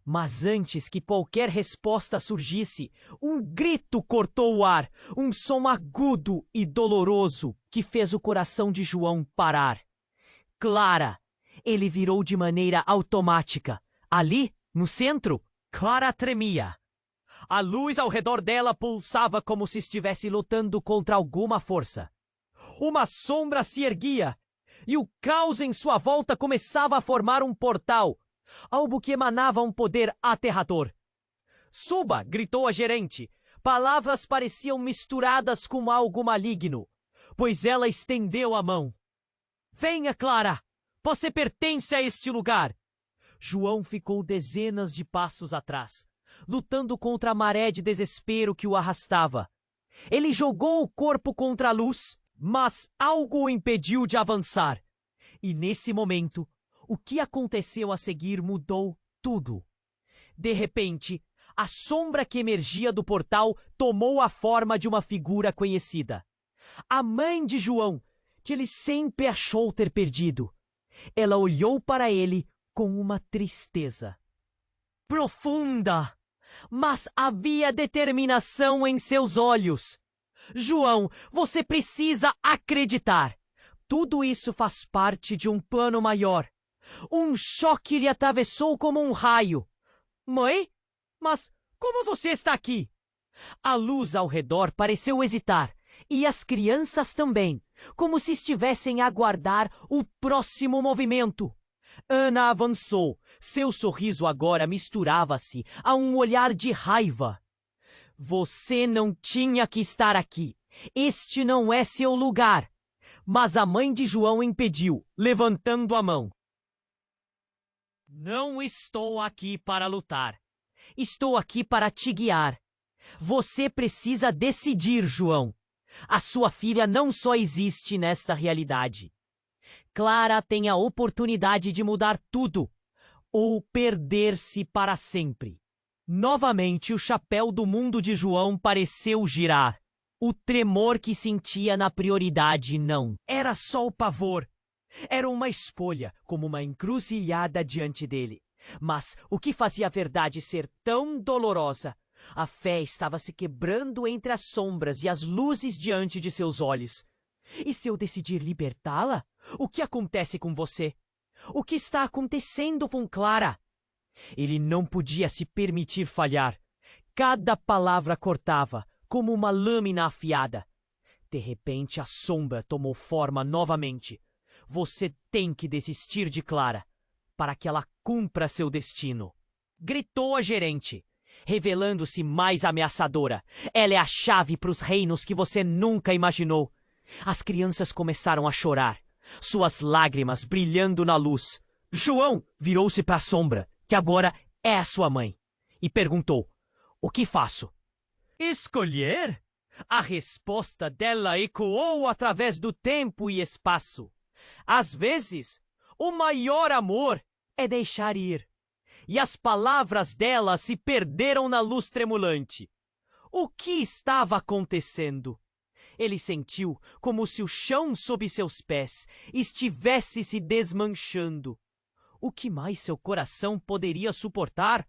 Mas antes que qualquer resposta surgisse, um grito cortou o ar, um som agudo e doloroso que fez o coração de João parar. Clara! Ele virou de maneira automática. Ali, no centro, Clara tremia. A luz ao redor dela pulsava como se estivesse lutando contra alguma força. Uma sombra se erguia, e o caos em sua volta começava a formar um portal, algo que emanava um poder aterrador. Suba! Gritou a gerente. Palavras pareciam misturadas com algo maligno, pois ela estendeu a mão. Venha, Clara! Você pertence a este lugar! João ficou dezenas de passos atrás, lutando contra a maré de desespero que o arrastava. Ele jogou o corpo contra a luz, mas algo o impediu de avançar. E nesse momento, o que aconteceu a seguir mudou tudo. De repente, a sombra que emergia do portal tomou a forma de uma figura conhecida. A mãe de João, que ele sempre achou ter perdido. Ela olhou para ele com uma tristeza profunda, mas havia determinação em seus olhos. João, você precisa acreditar. Tudo isso faz parte de um plano maior. Um choque lhe atravessou como um raio. Mãe? Mas como você está aqui? A luz ao redor pareceu hesitar, e as crianças também, como se estivessem a aguardar o próximo movimento. Ana avançou. Seu sorriso agora misturava-se a um olhar de raiva. Você não tinha que estar aqui. Este não é seu lugar. Mas a mãe de João impediu, levantando a mão. Não estou aqui para lutar. Estou aqui para te guiar. Você precisa decidir, João. A sua filha não só existe nesta realidade. Clara tem a oportunidade de mudar tudo, ou perder-se para sempre. Novamente, o chapéu do mundo de João pareceu girar. O tremor que sentia na prioridade não era só o pavor. Era uma escolha, como uma encruzilhada diante dele. Mas o que fazia a verdade ser tão dolorosa? A fé estava se quebrando entre as sombras e as luzes diante de seus olhos. E se eu decidir libertá-la? O que acontece com você? O que está acontecendo com Clara? Ele não podia se permitir falhar. Cada palavra cortava, como uma lâmina afiada. De repente, a sombra tomou forma novamente. Você tem que desistir de Clara, para que ela cumpra seu destino. Gritou a gerente, revelando-se mais ameaçadora. Ela é a chave para os reinos que você nunca imaginou. As crianças começaram a chorar, suas lágrimas brilhando na luz. João virou-se para a sombra, que agora é a sua mãe, e perguntou: o que faço? Escolher? A resposta dela ecoou através do tempo e espaço. Às vezes, o maior amor é deixar ir. E as palavras dela se perderam na luz tremulante. O que estava acontecendo? Ele sentiu como se o chão sob seus pés estivesse se desmanchando. O que mais seu coração poderia suportar?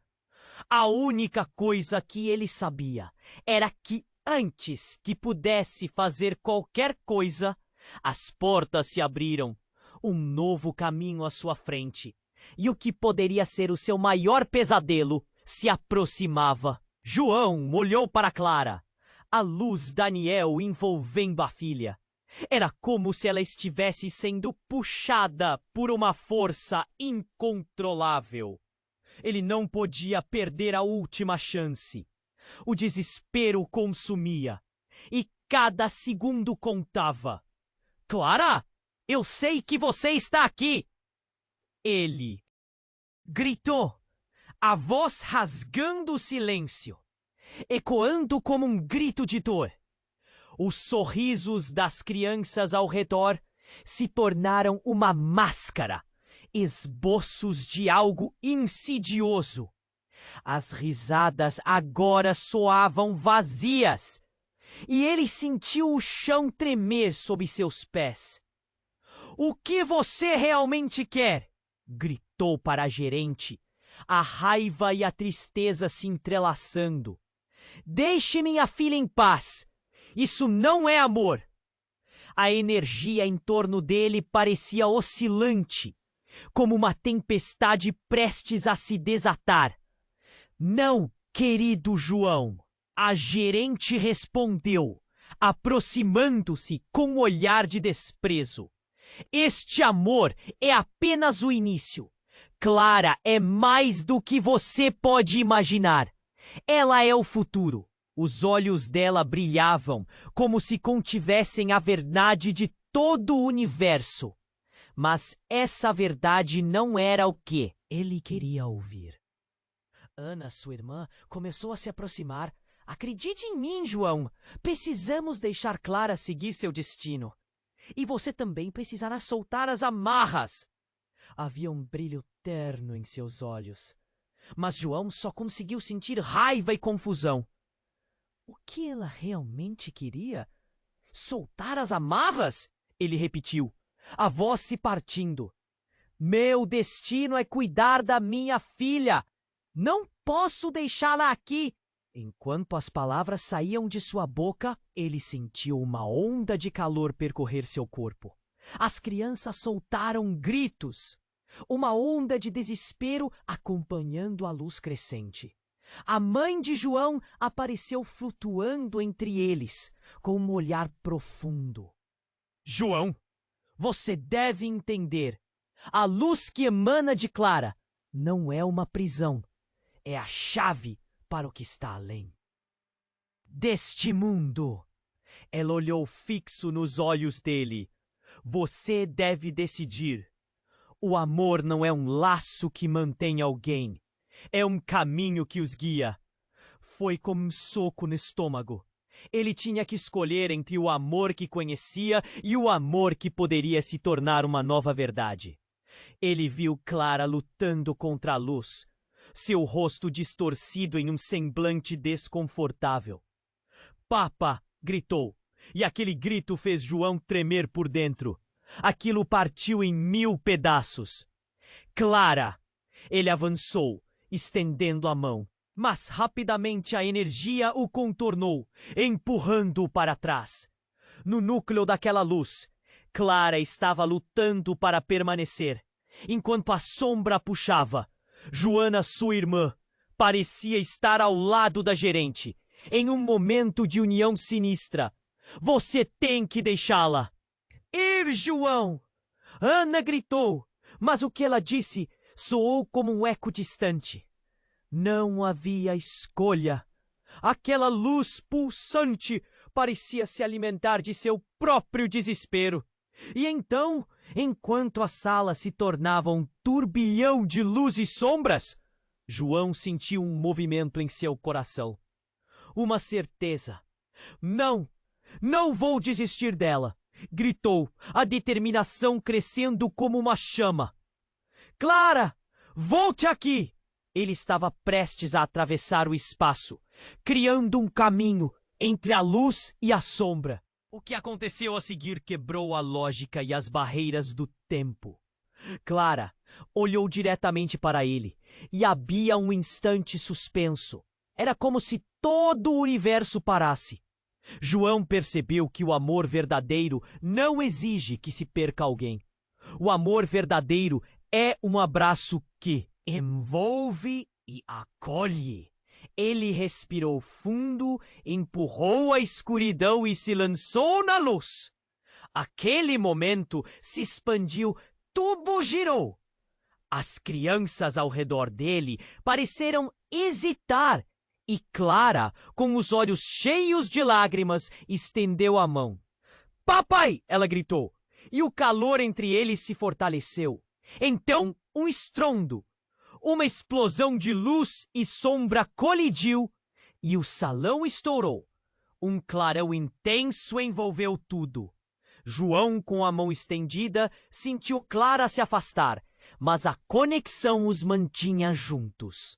A única coisa que ele sabia era que antes que pudesse fazer qualquer coisa, as portas se abriram, um novo caminho à sua frente, e o que poderia ser o seu maior pesadelo se aproximava. João olhou para Clara, a luz Daniel envolvendo a filha. Era como se ela estivesse sendo puxada por uma força incontrolável. Ele não podia perder a última chance. O desespero consumia, e cada segundo contava. Clara, eu sei que você está aqui! Ele gritou, a voz rasgando o silêncio, ecoando como um grito de dor. Os sorrisos das crianças ao redor se tornaram uma máscara, esboços de algo insidioso. As risadas agora soavam vazias, e ele sentiu o chão tremer sob seus pés. O que você realmente quer? Gritou para a gerente, a raiva e a tristeza se entrelaçando. Deixe minha filha em paz. Isso não é amor. A energia em torno dele parecia oscilante, como uma tempestade prestes a se desatar. Não, querido João, a gerente respondeu, aproximando-se com um olhar de desprezo. Este amor é apenas o início. Clara é mais do que você pode imaginar. Ela é o futuro. Os olhos dela brilhavam como se contivessem a verdade de todo o universo. Mas essa verdade não era o que ele queria ouvir. Ana, sua irmã, começou a se aproximar. Acredite em mim, João. Precisamos deixar Clara seguir seu destino. E você também precisará soltar as amarras. Havia um brilho terno em seus olhos. Mas João só conseguiu sentir raiva e confusão. O que ela realmente queria? Soltar as amarras? Ele repetiu, a voz se partindo. Meu destino é cuidar da minha filha. Não posso deixá-la aqui. Enquanto as palavras saíam de sua boca, ele sentiu uma onda de calor percorrer seu corpo. As crianças soltaram gritos. Uma onda de desespero acompanhando a luz crescente. A mãe de João apareceu flutuando entre eles, com um olhar profundo. João, você deve entender. A luz que emana de Clara não é uma prisão. É a chave para o que está além deste mundo. Ela olhou fixo nos olhos dele. Você deve decidir. O amor não é um laço que mantém alguém. É um caminho que os guia. Foi como um soco no estômago. Ele tinha que escolher entre o amor que conhecia e o amor que poderia se tornar uma nova verdade. Ele viu Clara lutando contra a luz, seu rosto distorcido em um semblante desconfortável. Papa! Gritou, e aquele grito fez João tremer por dentro. Aquilo partiu em 1000 pedaços. Clara! Ele avançou, estendendo a mão, mas rapidamente a energia o contornou, empurrando-o para trás. No núcleo daquela luz, Clara estava lutando para permanecer, enquanto a sombra a puxava. Joana, sua irmã, parecia estar ao lado da gerente, em um momento de união sinistra. Você tem que deixá-la. Ir, João! Ana gritou, mas o que ela disse soou como um eco distante. Não havia escolha. Aquela luz pulsante parecia se alimentar de seu próprio desespero. E então, enquanto a sala se tornava um turbilhão de luz e sombras, João sentiu um movimento em seu coração. Uma certeza. Não! Não vou desistir dela! Gritou, a determinação crescendo como uma chama. Clara! Volte aqui! Ele estava prestes a atravessar o espaço, criando um caminho entre a luz e a sombra. O que aconteceu a seguir quebrou a lógica e as barreiras do tempo. Clara olhou diretamente para ele e havia um instante suspenso. Era como se todo o universo parasse. João percebeu que o amor verdadeiro não exige que se perca alguém. O amor verdadeiro é um abraço que envolve e acolhe. Ele respirou fundo, empurrou a escuridão e se lançou na luz. Aquele momento se expandiu, tudo girou. As crianças ao redor dele pareceram hesitar E Clara, com os olhos cheios de lágrimas, estendeu a mão. Papai! Ela gritou, e o calor entre eles se fortaleceu. Então, um estrondo. Uma explosão de luz e sombra colidiu e o salão estourou. Um clarão intenso envolveu tudo. João, com a mão estendida, sentiu Clara se afastar, mas a conexão os mantinha juntos.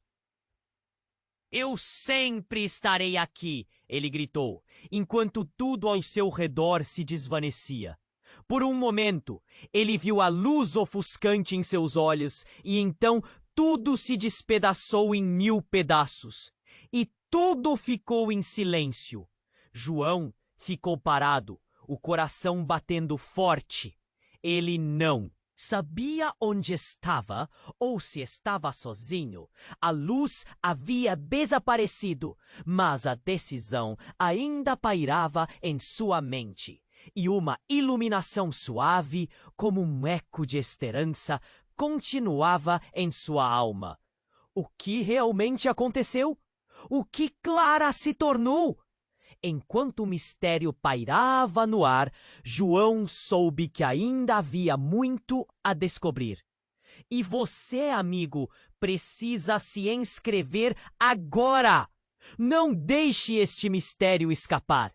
Eu sempre estarei aqui, ele gritou, enquanto tudo ao seu redor se desvanecia. Por um momento, ele viu a luz ofuscante em seus olhos e então tudo se despedaçou em 1000 pedaços. E tudo ficou em silêncio. João ficou parado, o coração batendo forte. Ele não sabia onde estava ou se estava sozinho. A luz havia desaparecido, mas a decisão ainda pairava em sua mente. E uma iluminação suave, como um eco de esperança, continuava em sua alma. O que realmente aconteceu? O que Clara se tornou? Enquanto o mistério pairava no ar, João soube que ainda havia muito a descobrir. E você, amigo, precisa se inscrever agora! Não deixe este mistério escapar.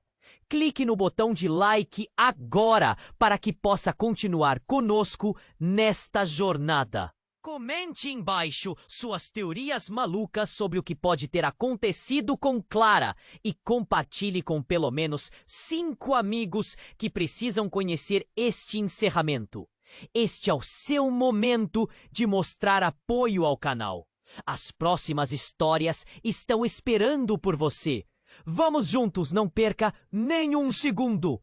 Clique no botão de like agora para que possa continuar conosco nesta jornada. Comente embaixo suas teorias malucas sobre o que pode ter acontecido com Clara e compartilhe com pelo menos 5 amigos que precisam conhecer este encerramento. Este é o seu momento de mostrar apoio ao canal. As próximas histórias estão esperando por você. Vamos juntos, não perca nenhum segundo!